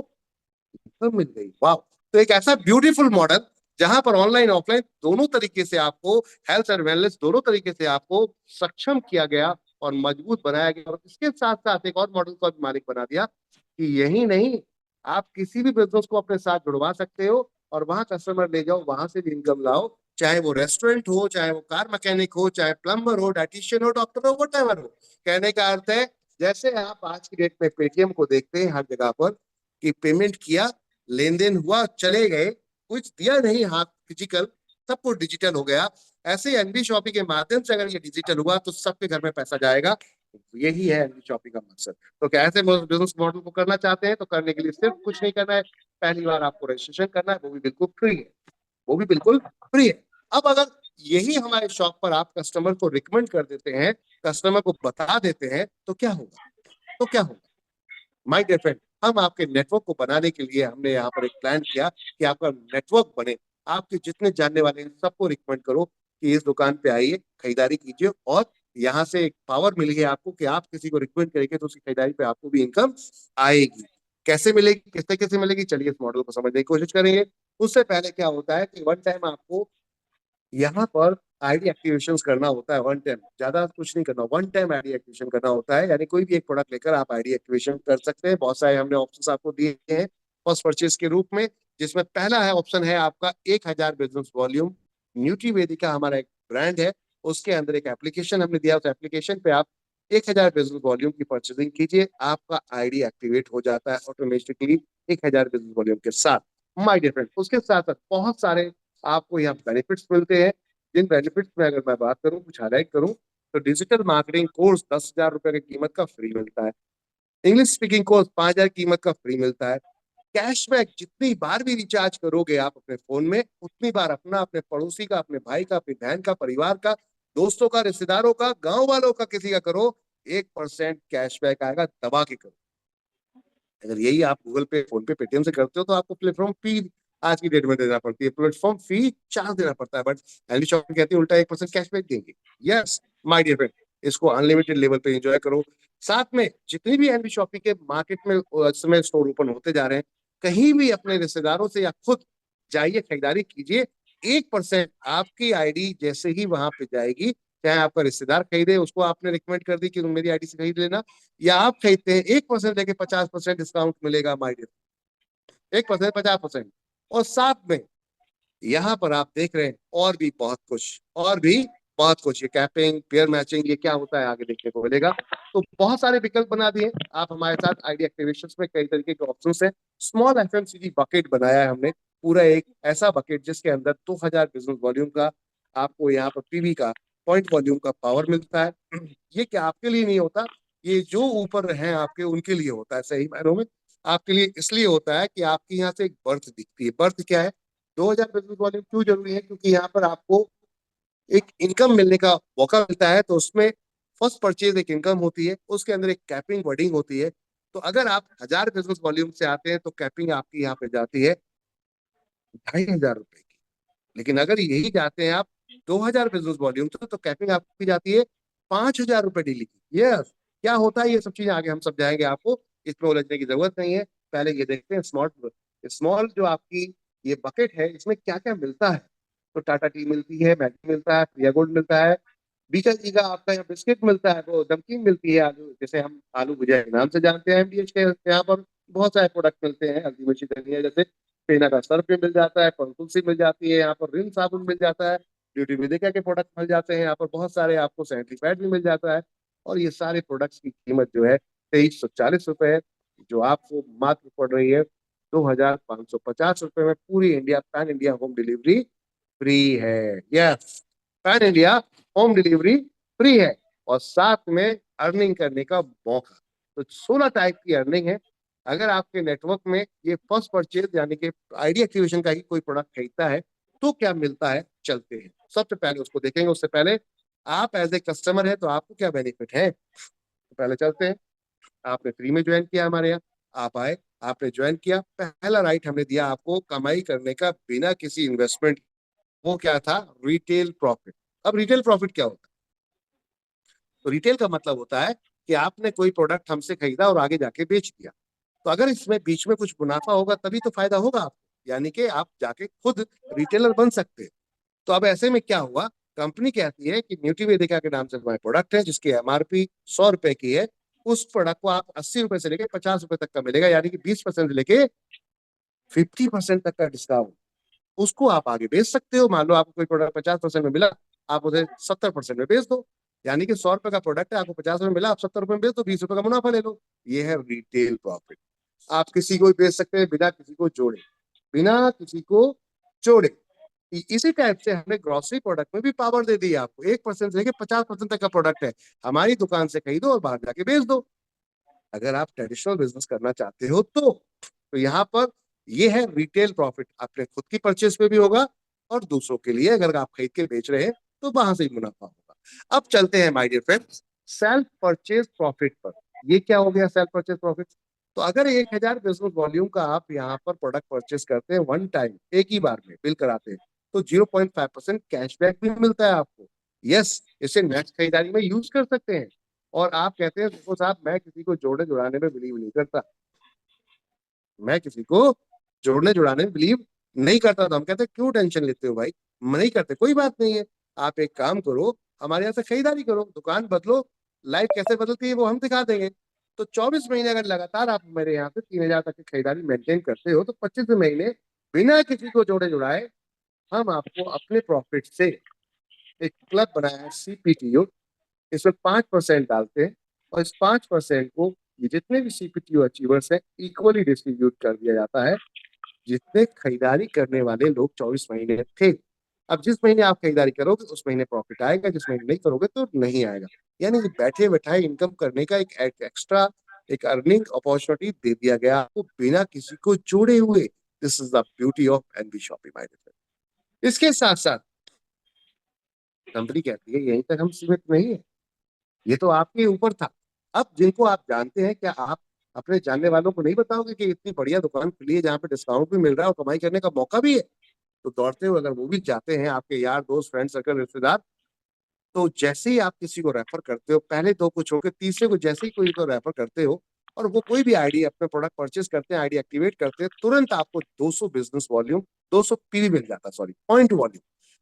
सब मिल गई। वाह! तो एक ऐसा ब्यूटीफुल मॉडल जहां पर ऑनलाइन ऑफलाइन दोनों तरीके से आपको, हेल्थ और वेलनेस दोनों तरीके से आपको सक्षम किया गया और मजबूत बनाया गया। और इसके साथ साथ एक और मॉडल को मालिक बना दिया कि यही नहीं, आप किसी भी बिजनेस को अपने साथ जुड़वा सकते हो और वहां कस्टमर ले जाओ, वहां से भी इनकम लाओ। चाहे वो रेस्टोरेंट हो, चाहे वो कार मैकेनिक हो, चाहे प्लम्बर हो, डाइटिशियन हो, डॉक्टर हो, वट हो। कहने का अर्थ है जैसे आप आज की डेट में पेटीएम को देखते हैं हर जगह पर कि पेमेंट किया, लेन देन हुआ, चले गए, कुछ दिया नहीं हाथ फिजिकल, सब कुछ डिजिटल हो गया। ऐसे एनबी शॉपी के माध्यम से अगर ये डिजिटल हुआ तो सबके घर में पैसा जाएगा। यही है एनबी शॉपी का मकसद। तो क्या ऐसे बिजनेस मॉडल को करना चाहते हैं तो करने के लिए सिर्फ कुछ नहीं करना है, पहली बार आपको रजिस्ट्रेशन करना है, वो भी बिल्कुल फ्री है, वो भी बिल्कुल फ्री है। अब अगर यही हमारे शॉप पर आप कस्टमर को रिकमेंड कर देते हैं, कस्टमर को बता देते हैं, तो क्या होगा? तो क्या होगा माय डियर फ्रेंड? हम आपके नेटवर्क को बनाने के लिए हमने यहाँ पर एक प्लान किया कि आपका नेटवर्क बने। आपके जितने जानने वाले हैं सबको रिकमेंड करो कि इस दुकान पे आइए, खरीदारी कीजिए और यहाँ से एक पावर मिल गई आपको कि आप किसी को रिकमेंड करेंगे तो उसकी खरीदारी पे आपको भी इनकम आएगी। कैसे मिलेगी, किस तरीके से मिलेगी, चलिए इस मॉडल को समझने की कोशिश करेंगे। उससे पहले क्या होता है कि वन टाइम आपको यहाँ पर आईडी एक्टिवेशन करना होता है। वन टाइम, ज्यादा कुछ नहीं करना, वन टाइम आईडी एक्टिवेशन करना होता है। यानी कोई भी एक प्रोडक्ट लेकर आप आईडी एक्टिवेशन कर सकते हैं। बहुत सारे हमने ऑप्शन आपको दिए हैं फर्स्ट परचेज के रूप में, जिसमें पहला है ऑप्शन है आपका 1000 बिजनेस वॉल्यूम। न्यूट्री वेदिका हमारा एक ब्रांड है, उसके अंदर एक एप्लीकेशन हमने दिया, उस एप्लीकेशन पे आप 1000 बिजनेस वॉल्यूम की परचेजिंग कीजिए, आपका आईडी एक्टिवेट हो जाता है ऑटोमेटिकली 1000 बिजनेस वॉल्यूम के साथ। माय डियर फ्रेंड, उसके साथ साथ बहुत सारे आपको यहाँ बेनिफिट्स मिलते हैं। जिन बेनिफिट्स में अगर मैं बात करूं, कुछ हाईलाइट करूं, तो डिजिटल मार्केटिंग कोर्स 10,000 रुपए की कीमत का फ्री मिलता है। इंग्लिश स्पीकिंग कोर्स 5,000 कीमत का फ्री मिलता है। कैशबैक जितनी बार भी रिचार्ज करोगे आप अपने फोन में, उतनी बार अपना, अपने पड़ोसी का, अपने भाई का, अपनी बहन का, परिवार का, दोस्तों का, रिश्तेदारों का, गांव वालों का, किसी का करो, 1% कैशबैक आएगा, दबा के करो। अगर यही आप गूगल पे, फोन पे, पेटीएम से करते हो तो आपको प्लेटफॉर्म फी आज की डेट में देना पड़ती है, प्लेटफॉर्म फी चार्ज देना पड़ता है। बट एनबी शॉपिंग कहती है उल्टा 1% कैशबैक देंगे। यस माय डियर फ्रेंड, इसको अनलिमिटेड लेवल पे एंजॉय करो। साथ में जितनी भी एनबी शॉपिंग के मार्केट में इस समय स्टोर ओपन होते जा रहे हैं, कहीं भी अपने रिश्तेदारों से या खुद जाइए, खरीदारी कीजिए। 1% आपकी आईडी जैसे ही वहां पे जाएगी, चाहे आपका रिश्तेदार खरीदे, उसको आपने रिकमेंड कर दी कि तुम मेरी आईडी से खरीद लेना, या आप खरीदते हैं, 1% लेके 50% डिस्काउंट मिलेगा माय डियर। 1%, 50%। और साथ में यहाँ पर आप देख रहे हैं और भी बहुत कुछ, और भी बहुत कुछ। ये कैपिंग, पेयर मैचिंग, ये क्या होता है आगे देखने को मिलेगा। तो बहुत सारे विकल्प बना दिए आप हमारे साथ। आईडी एक्टिवेशन में कई तरीके के ऑप्शन है। स्मॉल एफएमसीजी बकेट बनाया है हमने, पूरा एक ऐसा बकेट जिसके अंदर 2000 बिजनेस वॉल्यूम का आपको यहाँ पर पीवी का पॉइंट वॉल्यूम का पावर मिलता है। ये क्या आपके लिए नहीं होता, ये जो ऊपर हैं आपके उनके लिए होता है। सही मायनों में आपके लिए इसलिए होता है कि आपकी यहाँ से एक बर्थ दिखती है। बर्थ क्या है? 2000 बिजनेस वॉल्यूम क्यों जरूरी है? क्योंकि यहाँ पर आपको एक इनकम मिलने का मौका मिलता है। तो उसमें फर्स्ट परचेज एक इनकम होती है, उसके अंदर एक कैपिंग वर्डिंग होती है। तो अगर आप 1000 बिजनेस वॉल्यूम से आते हैं तो कैपिंग आपकी यहाँ पे जाती है 2500 रुपए की। लेकिन अगर यही जाते हैं आप 2000 बिजनेस वॉल्यूम से, तो कैपिंग आपकी जाती है 5000 रुपए डेली की। यस, क्या होता है ये सब चीजें आगे हम समझाएंगे आपको, इसमें उलझने की जरूरत नहीं है। पहले ये देखते हैं स्मॉल स्मॉल जो आपकी ये बकेट है, इसमें क्या क्या मिलता है। तो टाटा टी मिलती है, मैगी मिलता है, प्रिया गोल्ड मिलता है, बीका जी का आपका यहाँ बिस्किट मिलता है, वो नमकीन मिलती है, आलू जैसे हम आलू भुजिया के नाम से जानते हैं एमडीएच के यहाँ पर। बहुत सारे प्रोडक्ट मिलते हैं, हल्दी मिर्ची धनिया जैसे, पेना का सर्फ भी मिल जाता है, तुलसी मिल जाती है यहाँ पर, रिन साबुन मिल जाता है, ब्यूटी विदिका के प्रोडक्ट मिल जाते हैं यहाँ पर, बहुत सारे आपको सैनिटाइड भी मिल जाता है। और ये सारे प्रोडक्ट्स की कीमत जो है 2340 रुपए है, जो आपको मात्र पड़ रही है 2550 रुपए में। पूरी India, pan India home delivery free है। Yes, pan India home delivery free है, और साथ में अर्निंग करने का मौका। तो 16 टाइप की अर्निंग है। अगर आपके नेटवर्क में ये फर्स्ट परचेज यानी कि आईडी एक्टिवेशन का ही कोई प्रोडक्ट खरीदता है तो क्या मिलता है, चलते हैं सबसे पहले उसको देखेंगे। उससे पहले आप एज ए कस्टमर है तो आपको क्या बेनिफिट है, तो पहले चलते हैं। आपने फ्री में ज्वाइन किया हमारे यहाँ, आप आए, आपने ज्वाइन किया, पहला राइट हमने दिया आपको कमाई करने का बिना किसी इन्वेस्टमेंट। वो क्या था? Retail profit. अब रिटेल प्रॉफिट क्या होता है? तो रिटेल का मतलब होता है कि आपने कोई प्रोडक्ट हमसे खरीदा और आगे जाके बेच दिया। तो अगर इसमें बीच में कुछ मुनाफा होगा तभी तो फायदा होगा आपको, यानी कि आप जाके खुद रिटेलर बन सकते हैं। तो अब ऐसे में क्या हुआ, कंपनी कहती है कि न्यूट्री वेदिका के नाम से हमारे प्रोडक्ट है जिसकी एमआरपी 100 रुपए की है, उस प्रोडक्ट को आप 80 रुपए से लेके 50 रुपए तक का मिलेगा, यानी कि 20% से लेके 50% तक का डिस्काउंट। उसको आप आगे बेच सकते हो। मान लो आपको कोई प्रोडक्ट 50% में मिला, आप उसे 70% में बेच दो, यानी कि 100 रुपए का प्रोडक्ट है, आपको 50 में मिला, आप 70 रुपए में बेच दो, 20 रुपए का मुनाफा ले लो। ये है रिटेल प्रॉफिट। आप किसी को भी बेच सकते हैं बिना किसी को जोड़े, बिना किसी को जोड़े। इसी टाइप से हमने ग्रोसरी प्रोडक्ट में भी पावर दे दी है आपको। 1% से लेके 50% तक का प्रोडक्ट है, हमारी दुकान से खरीदो और बाहर जाके बेच दो। अगर आप ट्रेडिशनल बिजनेस करना चाहते हो तो यहाँ पर ये है रिटेल प्रॉफिट, अपने खुद की परचेज पे भी होगा और दूसरों के लिए अगर आप खरीद के बेच रहे हैं तो वहां से ही मुनाफा होगा। अब चलते हैं my dear friends self purchase profit पर। ये क्या हो गया सेल्फ परचेज प्रॉफिट? तो अगर 1000 बिजनेस वॉल्यूम का आप यहाँ पर प्रोडक्ट परचेज करते हैं वन टाइम, एक ही बार में बिल कराते हैं, तो 0.5% कैशबैक भी मिलता है आपको। यस, इसे नेक्स्ट खरीदारी में यूज कर सकते हैं। और आप कहते हैं देखो साहब, मैं किसी को जोड़ने जुड़ाने में बिलीव नहीं करता, मैं किसी को जोड़ने जुड़ाने में बिलीव नहीं करता। तो हम कहते हैं क्यों टेंशन लेते हो भाई, नहीं करते कोई बात नहीं है। आप एक काम करो, हमारे यहाँ से खरीदारी करो, दुकान बदलो, लाइफ कैसे बदलती है वो हम दिखा देंगे। तो 24 महीने अगर लगातार आप मेरे यहाँ से 3000 तक की खरीदारी मेंटेन करते हो, तो 25 महीने बिना किसी को जोड़े जुड़ाए हम आपको अपने प्रॉफिट से एक क्लब बनाया है सीपीटीओ, इसमें 5% डालते हैं, और इस 5% को ये जितने भी सीपीटीओ अचीवर्स हैं इक्वली डिस्ट्रीब्यूट कर दिया जाता है, जितने खरीदारी करने वाले लोग 24 महीने थे। अब जिस महीने आप खरीदारी करोगे उस महीने प्रॉफिट आएगा, जिस महीने नहीं करोगे तो नहीं आएगा। यानी कि बैठे बैठाए इनकम करने का एक एक्स्ट्रा एक अर्निंग अपॉर्चुनिटी दे दिया गया आपको बिना किसी को जोड़े हुए। This is the beauty of NB shopping my dear. इसके साथ साथ कंपनी कहती है यहीं तक हम सीमित नहीं है, ये तो आपके ऊपर था। अब जिनको आप जानते हैं, क्या आप अपने जानने वालों को नहीं बताओगे कि इतनी बढ़िया दुकान खुली है जहाँ पे डिस्काउंट भी मिल रहा है और कमाई करने का मौका भी है? तो दौड़ते हुए अगर वो भी जाते हैं, आपके यार दोस्त, फ्रेंड सर्कल, रिश्तेदार, तो जैसे ही आप किसी को रेफर करते हो, पहले दो को छोड़ के तीसरे को जैसे ही कोई को रेफर करते हो और वो कोई भी आईडी अपने प्रोडक्ट परचेज करते हैं, आईडी एक्टिवेट करते हैं, तुरंत आपको 200 बिजनेस वॉल्यूम, 200 पीवी मिल जाता है, सॉरी पॉइंट वॉल्यूम।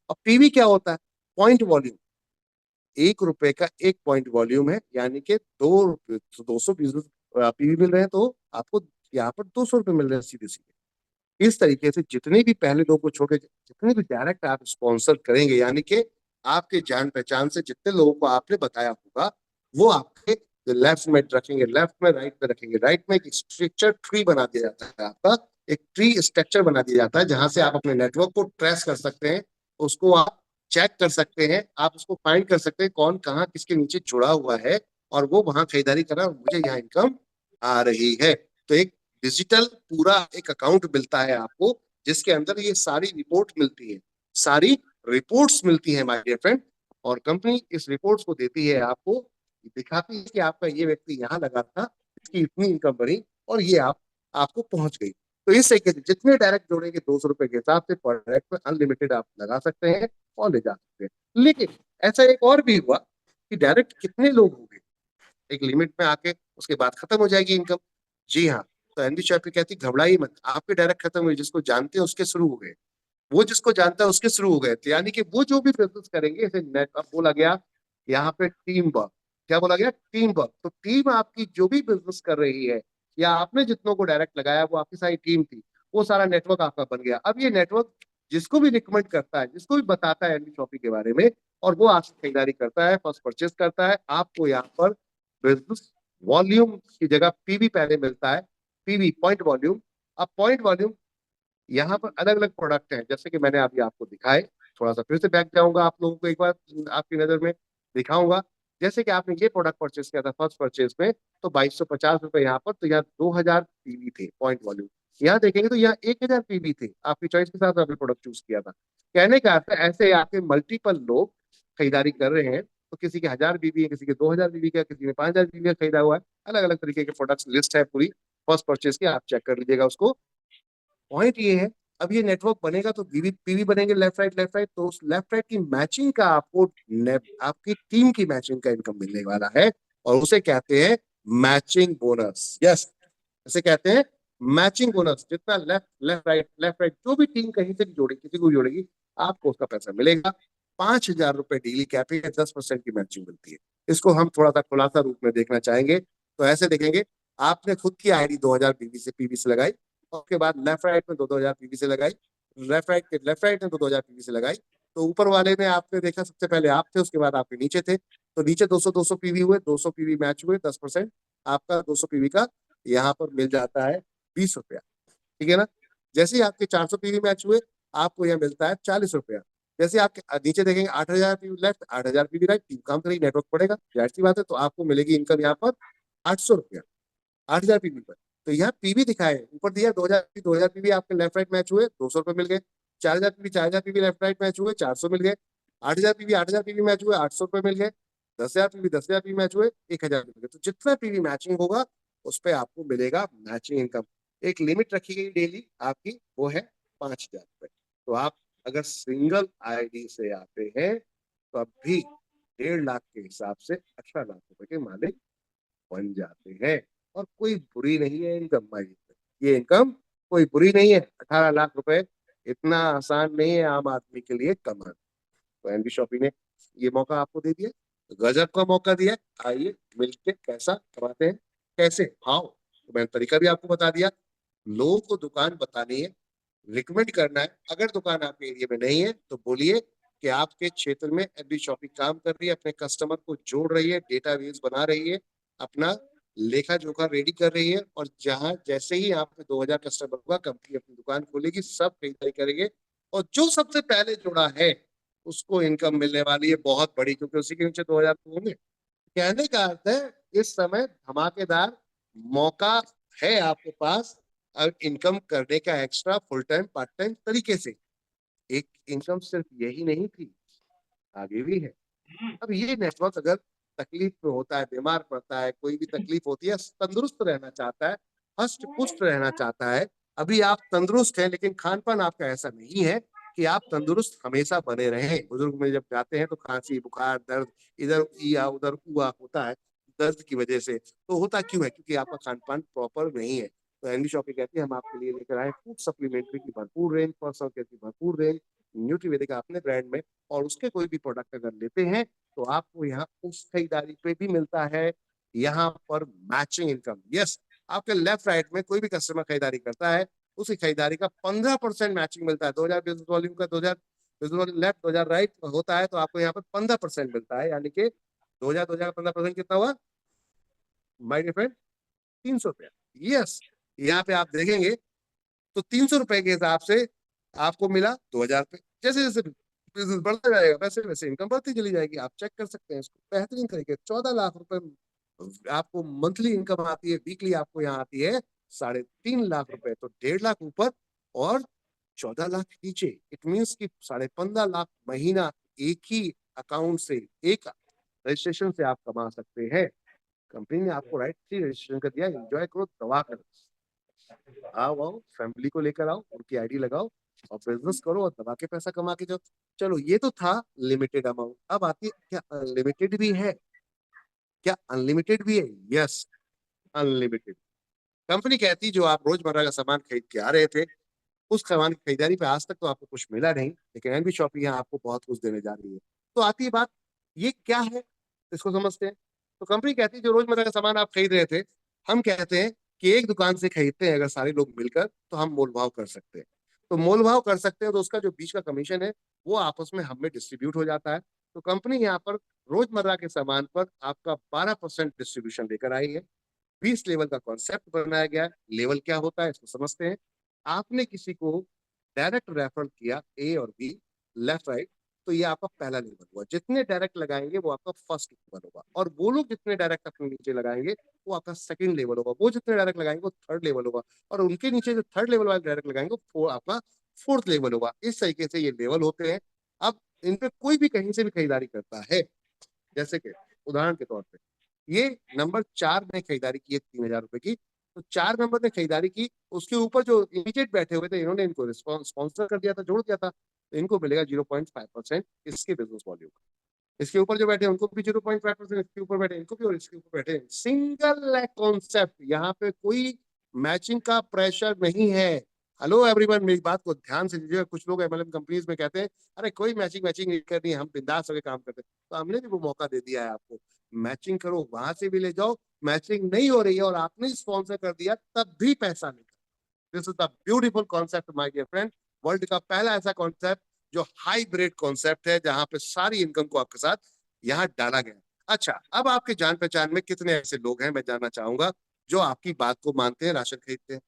अब पीवी क्या होता है? Point volume. ₹1 का 1 पॉइंट वॉल्यूम है, यानी कि 200 बिजनेस पीवी मिल रहे हैं, तो आपको यहाँ पर ₹200 मिल रहे हैं सीधे सीधे। इस तरीके से जितने भी पहले दो को छोड़ के जितने भी डायरेक्ट आप स्पॉन्सर करेंगे, यानी कि आपके जान पहचान से जितने लोगों को आपने बताया होगा, वो आपके लेफ्ट में रखेंगे, लेफ्ट में, राइट में रखेंगे। राइट में एक स्ट्रक्चर ट्री बना दिया जाता है, आपका एक ट्री स्ट्रक्चर बना दिया जाता है, जहां से आप अपने नेटवर्क को ट्रेस कर सकते हैं, उसको आप चेक कर सकते हैं, आप उसको फाइंड कर सकते हैं कौन कहाँ किसके नीचे जुड़ा हुआ है, और वो वहां खरीदारी कर रहा है और मुझे यहाँ इनकम आ रही है। तो एक डिजिटल पूरा एक अकाउंट मिलता है आपको, जिसके अंदर ये सारी रिपोर्ट मिलती है, सारी रिपोर्ट्स मिलती है माय डियर फ्रेंड। और कंपनी इस रिपोर्ट्स को देती है आपको, दिखाती है कि आपका ये व्यक्ति यहाँ लगा था, इसकी इतनी इनकम बढ़ी और ये आपको पहुंच गई। तो इस तरीके से जितने डायरेक्ट जोड़ेंगे ₹200 के हिसाब से पर डायरेक्ट में अनलिमिटेड आप लगा सकते हैं और ले जा सकते हैं। लेकिन ऐसा एक और भी हुआ कि डायरेक्ट कितने लोग होंगे, एक लिमिट में आके उसके बाद खत्म हो जाएगी इनकम। जी हाँ। तो एनबी शॉपी कहती घबराइए मत, आपके डायरेक्ट खत्म हुए, जिसको जानते हैं उसके शुरू हो गए, वो जिसको जानता है उसके शुरू हो गए थे। यानी कि वो जो भी बिजनेस करेंगे, जैसे नेट अब बोला गया यहाँ पे टीम वर्क, क्या बोला गया? Team work. तो टीम आपकी जो भी बिजनेस कर रही है, या आपने जितनों को डायरेक्ट लगाया वो आपकी सारी टीम थी, वो सारा नेटवर्क आपका बन गया। अब ये नेटवर्क जिसको भी रिकमेंड करता है, जिसको भी बताता है एनबी शॉपी के बारे में, और वो आपसे खरीदारी करता है, फर्स्ट परचेज करता है, आपको यहाँ पर बिजनेस वॉल्यूम की जगह पीवी पहले मिलता है, पीवी पॉइंट वॉल्यूम। अब पॉइंट वॉल्यूम यहाँ पर अलग अलग प्रोडक्ट हैं, जैसे कि मैंने अभी आपको दिखाए। थोड़ा सा फिर से बैक जाऊंगा, आप लोगों को एक बार आपकी नजर में दिखाऊंगा। जैसे कि आपने ये प्रोडक्ट परचेस किया था फर्स्ट परचेज में, तो ₹2250 यहाँ पर, तो यहाँ 2000 पीवी थे पॉइंट वॉल्यूम। यहाँ देखेंगे तो यहाँ 1000 पीवी थे, आपकी चॉइस के साथ आपने प्रोडक्ट चूज किया था। कहने का अर्थ है ऐसे आपके मल्टीपल लोग खरीदारी कर रहे हैं, तो किसी के 1000 बीबी है, किसी के 2000 बीबी का, किसी ने 5000 बीबी का खरीदा हुआ है। अलग अलग तरीके के प्रोडक्ट्स लिस्ट है पूरी फर्स्ट परचेज की, आप चेक कर लीजिएगा उसको। पॉइंट ये है, अब ये नेटवर्क बनेगा तो पीवी पीवी बनेंगे, लेफ्ट राइट, तो उस लेफ्ट राइट की मैचिंग का आपको आपकी टीम की मैचिंग का इनकम मिलने वाला है, और उसे कहते हैं मैचिंग बोनस। यस, इसे कहते हैं मैचिंग बोनस। जितना लेफ्ट राइट जो भी टीम कहीं से भी जोड़ेगी, किसी को भी जोड़ेगी, आपको उसका पैसा मिलेगा। ₹5000 डेली कैपिंग है, 10% की मैचिंग मिलती है। इसको हम थोड़ा सा खुलासा रूप में देखना चाहेंगे, तो ऐसे देखेंगे, आपने खुद की आईडी 2000 पीवी से लगाई, उसके बाद लेफ्ट राइट में 2000 पीवी से लगाई, लेफ्ट राइट में 2000 पीवी से लगाई, तो ऊपर वाले में आपने देखा सबसे पहले आप थे, उसके बाद आपके नीचे थे, तो नीचे 200 पीवी हुए, 200 पीवी मैच हुए, 10% आपका 200 पीवी का यहाँ पर मिल जाता है ₹20। ठीक है ना? जैसे ही आपके 400 पीवी मैच हुए, आपको यह मिलता है ₹40। जैसे आपके नीचे देखेंगे 8000 PV left, 8000 PV right, team काम करेगी, नेटवर्क पड़ेगा, जाहिर सी बात है, तो आपको मिलेगी इनकम यहाँ पर ₹800, 8000 पीवी पर। तो यहाँ पीवी दिखाए ऊपर दिया 2000 पीवी आपके लेफ्ट राइट मैच हुए, ₹200 मिल गए। 4000 पीवी लेफ्ट राइट मैच हुए, 400 मिल गए। 8000 पीवी मैच हुए, ₹800 मिल गए। 10,000 पीवी मैच हुए, 1000 मिल गए। तो जितना पीवी मैचिंग होगा उस पर आपको मिलेगा मैचिंग इनकम। एक लिमिट रखी गई डेली आपकी, वो है ₹5000। तो आप अगर सिंगल आईडी से आते हैं तो अब भी 1.5 लाख के हिसाब से 18 लाख के मालिक बन जाते हैं। और कोई बुरी नहीं है इनकम भाई, ये इनकम कोई बुरी नहीं है। 18 लाख इतना आसान नहीं है आम आदमी के लिए कमाना। तो एनबी शॉपी ने ये मौका आपको दे दिया, गजब का मौका दिया। आइए मिलके कैसा कमाते हैं, कैसे हाउ। तो मैंने तरीका भी आपको बता दिया। लोगों को दुकान बतानी है, रिकमेंड करना है। अगर दुकान आपके एरिया में नहीं है तो बोलिए कि आपके क्षेत्र में एनबी शॉपी काम कर रही है, अपने कस्टमर को जोड़ रही है, डेटाबेस बना रही है, अपना लेखा जोखा रेडी कर रही है, और जहां जैसे ही यहाँ पे 2000 कस्टमर होगा, कंपनी अपनी दुकान खोलेगी, सब खरीदारी करेंगे, और जो सबसे पहले जुड़ा है उसको इनकम मिलने वाली है बहुत बड़ी, क्योंकि उसी के नीचे 2000 होंगे। कहने का अर्थ है इस समय धमाकेदार मौका है आपके पास अब इनकम करने का, extra full time part time तरीके से। एक इनकम सिर्फ यही नहीं थी, आगे भी है। अब ये नेटवर्क अगर तकलीफ में होता है, बीमार पड़ता है, कोई भी तकलीफ होती है, तंदुरुस्त रहना चाहता है, हष्ट पुष्ट रहना चाहता है। अभी आप तंदुरुस्त हैं, लेकिन खान पान आपका ऐसा नहीं है कि आप तंदुरुस्त हमेशा बने रहें। बुजुर्ग में जब जाते हैं तो खांसी, बुखार, दर्द, इधर या उधर हुआ होता है दर्द की वजह से। तो होता क्यों है? क्योंकि आपका खान पान प्रॉपर नहीं है। तो एनबी शॉपी कहती है हम आपके लिए लेकर आए फूड सप्लीमेंट्री की भरपूर रेंज, पर्सनल केयर की भरपूर रेंज, न्यूट्रीवेदिक अपने ब्रांड में, और उसके कोई भी प्रोडक्ट अगर लेते हैं तो आपको यहाँ उस खरीदारी पे भी मिलता है यहाँ पर मैचिंग इनकम। यस, आपके लेफ्ट राइट में कोई भी कस्टमर खरीदारी करता है, उसकी खरीदारी का 15% मैचिंग मिलता है। 2000 बिजनेस वॉल्यूम का 2000 बिजनेस वॉल्यूम लेफ्ट 2000 राइट होता है, तो आपको यहाँ पर 15% मिलता है। यानी कि 2000 का 15% कितना हुआ माय डियर फ्रेंड? 300 रुपया। यस, यहाँ पे आप देखेंगे तो 300 रुपए के हिसाब से आपको मिला 2000 रुपये। जैसे जैसे बिजनेस बढ़ता जाएगा वैसे वैसे इनकम बढ़ती चली जाएगी। आप चेक कर सकते हैं इसको बेहतरीन तरीके। 14 लाख रुपए आपको मंथली इनकम आती है, वीकली आपको यहाँ आती है 3.5 लाख रुपए। तो 1.5 लाख ऊपर और 14 लाख नीचे। इट मीन्स की 15.5 लाख महीना एक ही अकाउंट से, एक रजिस्ट्रेशन से आप कमा सकते हैं। कंपनी ने आपको राइट फ्री रजिस्ट्रेशन कर दिया। एंजॉय करो, दवा करो, आओ आओ फैमिली को लेकर आओ, उनकी आईडी लगाओ और बिजनेस करो और दबा के पैसा कमा के जाओ। चलो, ये तो था लिमिटेड अमाउंट। अब आती है क्या अनलिमिटेड भी है? क्या अनलिमिटेड भी है? Yes, unlimited. कंपनी कहती जो आप रोजमर्रा का सामान खरीद के आ रहे थे, उस सामान की खरीदारी पे आज तक तो आपको कुछ मिला नहीं, लेकिन एनबी शॉपी यहाँ आपको बहुत कुछ देने जा रही है। तो आती है बात, ये क्या है, इसको समझते हैं। तो कंपनी कहती है जो रोजमर्रा का सामान आप खरीद रहे थे, हम कहते हैं कि एक दुकान से खरीदते हैं अगर सारे लोग मिलकर, तो हम मोल भाव कर सकते हैं। तो मोल भाव कर सकते हैं तो उसका जो बीच का कमीशन है वो आपस में हमें डिस्ट्रीब्यूट हो जाता है। तो कंपनी यहाँ पर रोजमर्रा के सामान पर आपका 12% डिस्ट्रीब्यूशन लेकर आई है। 20 लेवल का कॉन्सेप्ट बनाया गया है। लेवल क्या होता है इसको समझते हैं। आपने किसी को डायरेक्ट रेफर किया, ए और बी, लेफ्ट राइट, तो ये आपका पहला लेवल हुआ। जितने डायरेक्ट लगाएंगे वो आपका फर्स्ट लेवल होगा, और वो लोग जितने डायरेक्ट अपने नीचे लगाएंगे वो आपका सेकंड लेवल होगा। वो जितने डायरेक्ट लगाएंगे वो थर्ड लेवल होगा, और उनके नीचे जो थर्ड लेवल वाले डायरेक्ट लगाएंगे वो आपका फोर्थ लेवल होगा। इस तरीके से ये लेवल होते हैं। अब इन पे कोई भी कहीं से भी खरीदारी करता है, जैसे कि उदाहरण के तौर पे ये नंबर 4 ने खरीदारी की है 3,000 रुपए की, तो 4 नंबर ने खरीदारी की, उसके ऊपर जो इमीडिएट बैठे हुए थे इन्होंने इनको स्पॉन्सर कर दिया था, जोड़ दिया था, तो इनको मिलेगा 0.5% इसके बिजनेस वॉल्यूम। इसके ऊपर जो बैठे उनको भी 0.5%, इसके ऊपर बैठे इनको भी, और इसके ऊपर बैठे। सिंगल कॉन्सेप्ट, यहाँ पे कोई मैचिंग का प्रेशर नहीं है। हेलो एवरीवन, मेरी बात को ध्यान से लीजिएगा। कुछ लोग एमएलएम कंपनीज में कहते हैं अरे कोई मैचिंग मैचिंग नहीं करनी, हम बिंदास होकर काम करते हैं। तो हमने भी वो मौका दे दिया है आपको, मैचिंग करो, वहां से भी ले जाओ। मैचिंग नहीं हो रही है और आपने स्पॉन्सर कर दिया तब भी पैसा निकल। This is the beautiful concept my dear friend. World का पहला ऐसा कॉन्सेप्ट जो हाइब्रिड कॉन्सेप्ट है, जहां पे सारी इनकम को आपके साथ यहाँ डाला गया। अच्छा, अब आपके जान पहचान में कितने ऐसे लोग हैं मैं जानना चाहूंगा जो आपकी बात को मानते हैं, राशन खरीदते हैं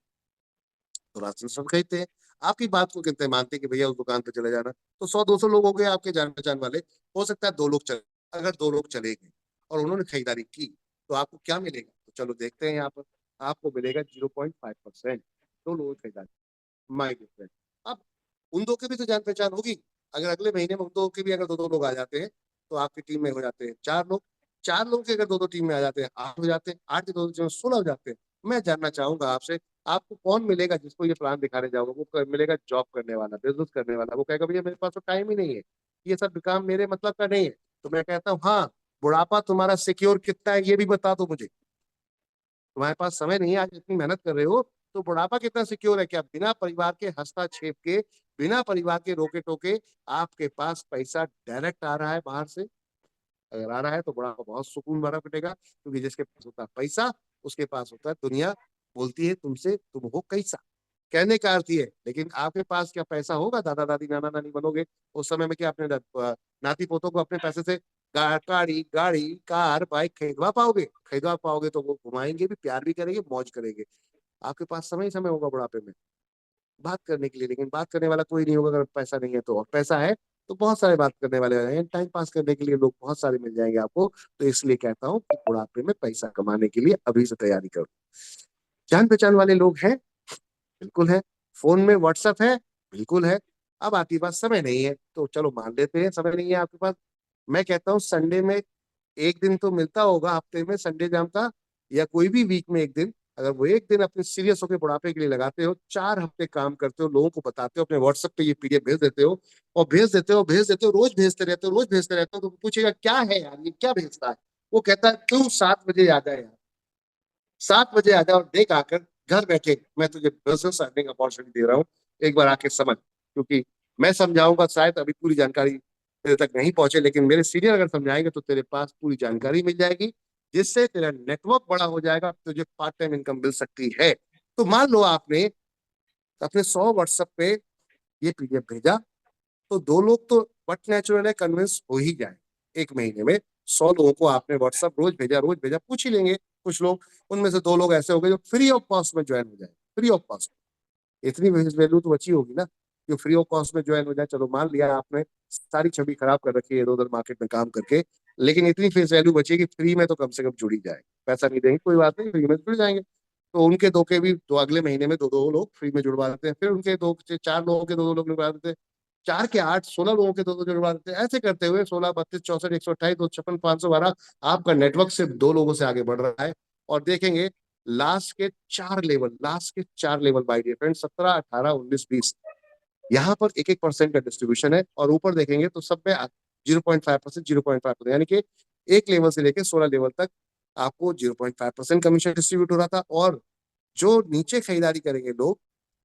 तो राशन सब खरीदते हैं। आपकी बात को कितने मानते हैं कि भैया उस दुकान पे चले जाना? तो 100-200 लोग हो गए आपके जान पहचान वाले। हो सकता है 2 लोग चले। अगर 2 लोग चले गए और उन्होंने खरीदारी की तो आपको क्या मिलेगा? तो चलो देखते हैं। यहाँ पर आपको मिलेगा 0.5%। 2 लोगों की खरीदारी, माय डियर फ्रेंड। अब उन 2 की भी तो जान पहचान होगी। अगर अगले महीने में उन 2 के भी अगर 2-2 लोग आ जाते हैं तो आपकी टीम में हो जाते हैं 4 लोग। 4 लोग के अगर 2-2 टीम में आ जाते हैं 8 हो जाते हैं। 8 के 2 टीम में 16 हो जाते हैं। मैं जानना चाहूंगा आपसे, आपको कौन मिलेगा जिसको ये प्लान दिखाने जाओगे? वो मिलेगा जॉब करने वाला, बिजनेस करने वाला। वो कहेगा भैया मेरे पास तो टाइम ही नहीं है, ये सब काम मेरे मतलब का नहीं है। तो मैं कहता हूँ हाँ, बुढ़ापा तुम्हारा सिक्योर कितना है ये भी बता दो मुझे। तुम्हारे पास समय नहीं है, आज इतनी मेहनत कर रहे हो, तो बुढ़ापा कितना सिक्योर है? क्या बिना परिवार के हस्तक्षेप के, बिना परिवार के रोके टोके आपके पास पैसा डायरेक्ट आ रहा है बाहर से? अगर आ रहा है तो बुढ़ापा बहुत सुकून भरा कटेगा, क्योंकि जिसके पास होता है पैसा उसके पास होता है दुनिया। बोलती है तुमसे तुम हो कैसा, कहने का अर्थ ये है। लेकिन आपके पास क्या पैसा होगा? दादा दादी नाना नानी बनोगे उस समय में, क्या अपने नाती पोतों को अपने पैसे से गाड़ी गाड़ी कार बाइक खरीदवा पाओगे? खरीदवा पाओगे तो वो घुमाएंगे भी, प्यार भी करेंगे, मौज करेंगे। आपके पास समय ही समय होगा बुढ़ापे में बात करने के लिए, लेकिन बात करने वाला कोई नहीं होगा अगर पैसा नहीं है तो। और पैसा है तो बहुत सारे बात करने वाले हैं, टाइम पास करने के लिए लोग बहुत सारे मिल जाएंगे आपको। तो इसलिए कहता हूँ कि बुढ़ापे में पैसा कमाने के लिए अभी से तैयारी करो। जान पहचान वाले लोग हैं? बिल्कुल है। फोन में व्हाट्सएप है? बिल्कुल है। अब आती बात समय नहीं है, तो चलो मान लेते हैं समय नहीं है आपके पास। मैं कहता हूँ संडे में एक दिन तो मिलता होगा हफ्ते में संडे जाम का, या कोई भी वीक में एक दिन, अगर वो एक दिन अपने सीरियस होकर बुढ़ापे के लिए लगाते हो, 4 हफ्ते काम करते हो, लोगों को बताते हो, अपने व्हाट्सएप पे ये पीडीएफ भेज देते हो और भेज देते हो, रोज भेजते रहते हो, तो पूछेगा क्या है यार, ये क्या भेजता है? वो कहता है तू 7 बजे आ जाए यार, 7 बजे आ जाओ, देख आकर घर बैठे मैं तुझे बिजनेस अर्निंग अपॉर्चुनिटी दे रहा हूँ, एक बार आके समझ। क्योंकि मैं समझाऊंगा शायद अभी पूरी जानकारी तेरे तक नहीं पहुंचे, लेकिन मेरे सीनियर अगर समझाएंगे तो तेरे पास पूरी जानकारी मिल जाएगी, जिससे तेरा नेटवर्क बड़ा हो जाएगा, तुझे पार्ट टाइम इनकम मिल सकती है। तो मान लो आपने अपने 100 व्हाट्सएप पे ये पीडीएफ भेजा, तो 2 लोग तो बट नेचुरल है कन्विंस हो ही जाए। एक महीने में 100 लोगों को आपने व्हाट्सएप रोज भेजा, पूछ ही लेंगे कुछ लोग, उनमें से 2 लोग ऐसे हो गए जो फ्री ऑफ कॉस्ट में ज्वाइन हो जाए। फ्री ऑफ कॉस्ट इतनी वैल्यू तो बची होगी ना, जो फ्री ऑफ कॉस्ट में ज्वाइन हो जाए। चलो मान लिया आपने सारी छवि खराब कर रखी है इधर उधर मार्केट में काम करके, लेकिन इतनी फेस वैल्यू बची कि फ्री में तो कम से कम जुड़ ही जाए। पैसा नहीं देंगे कोई बात नहीं, फ्री में जुड़ जाएंगे। तो उनके 2 के भी दो, अगले महीने में 2 लोग फ्री में जुड़वा देते हैं, फिर उनके 4 लोगों के 2 लोग जुड़वा देते हैं, 4 के 8 16 लोगों के 2 जुड़वा देते हैं। ऐसे करते हुए 16 32 64 128 256 512 आपका नेटवर्क सिर्फ 2 लोगों से आगे बढ़ रहा है। और देखेंगे लास्ट के 4 लेवल बाय डियर फ्रेंड, 17 18 19 20, यहाँ पर 1% का डिस्ट्रीब्यूशन है। और ऊपर देखेंगे तो सब में 0.5%, 0.5%, यानी कि एक लेवल से लेकर 16 लेवल तक आपको 0.5% कमीशन डिस्ट्रीब्यूट हो रहा था। और जो नीचे खरीदारी करेंगे लोग,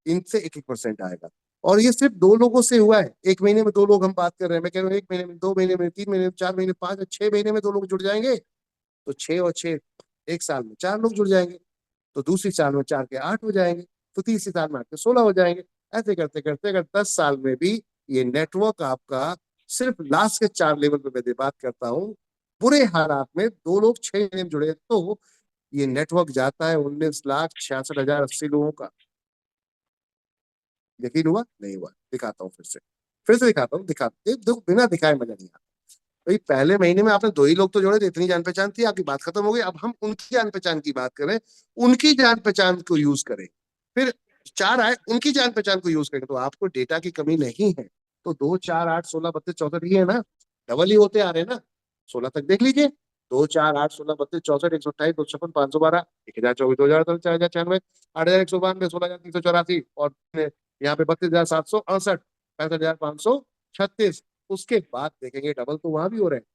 इनसे 1% आएगा। और ये सिर्फ 2 लोगों से हुआ है। एक महीने में 2 लोग हम बात कर रहे हैं, मैं कह रहा हूँ 1 महीने में, 2 महीने में, 3 महीने में, 4 महीने, 5 6 महीने में 2 लोग जुड़ जाएंगे, तो 6 और 6 एक साल में 4 लोग जुड़ जाएंगे, तो दूसरी साल में 4 के 8 हो जाएंगे, तो तीसरी साल में 8 के 16 हो जाएंगे। ऐसे करते करते अगर 10 साल में भी ये नेटवर्क आपका सिर्फ लास्ट के 4 लेवल पे मैं बात करता हूँ, बुरे हालात में 2 लोग 6 महीने में जुड़े, तो ये नेटवर्क जाता है 19,66,080 लोगों का। यकीन हुआ? नहीं हुआ? दिखाता हूँ फिर से दिखाता हूँ। बिना दिखाए मजा नहीं आता भाई। पहले महीने में आपने 2 ही लोग तो जोड़े थे, इतनी जान पहचान थी, आपकी बात खत्म हो गई। अब हम उनकी जान पहचान की बात करें, उनकी जान पहचान को यूज करें, फिर 4 आए, उनकी जान पहचान को यूज करें, तो आपको डेटा की कमी नहीं है। तो 2 4 8 16 32 64 ही है ना, डबल ही होते आ रहे हैं ना। 16 तक देख लीजिए, 2 4 8 16 32 64 128 256 512 1024 2048 4096 8192 16,384 और यहाँ पे 32,768 65,536। उसके बाद देखेंगे डबल तो वहां भी हो रहे हैं,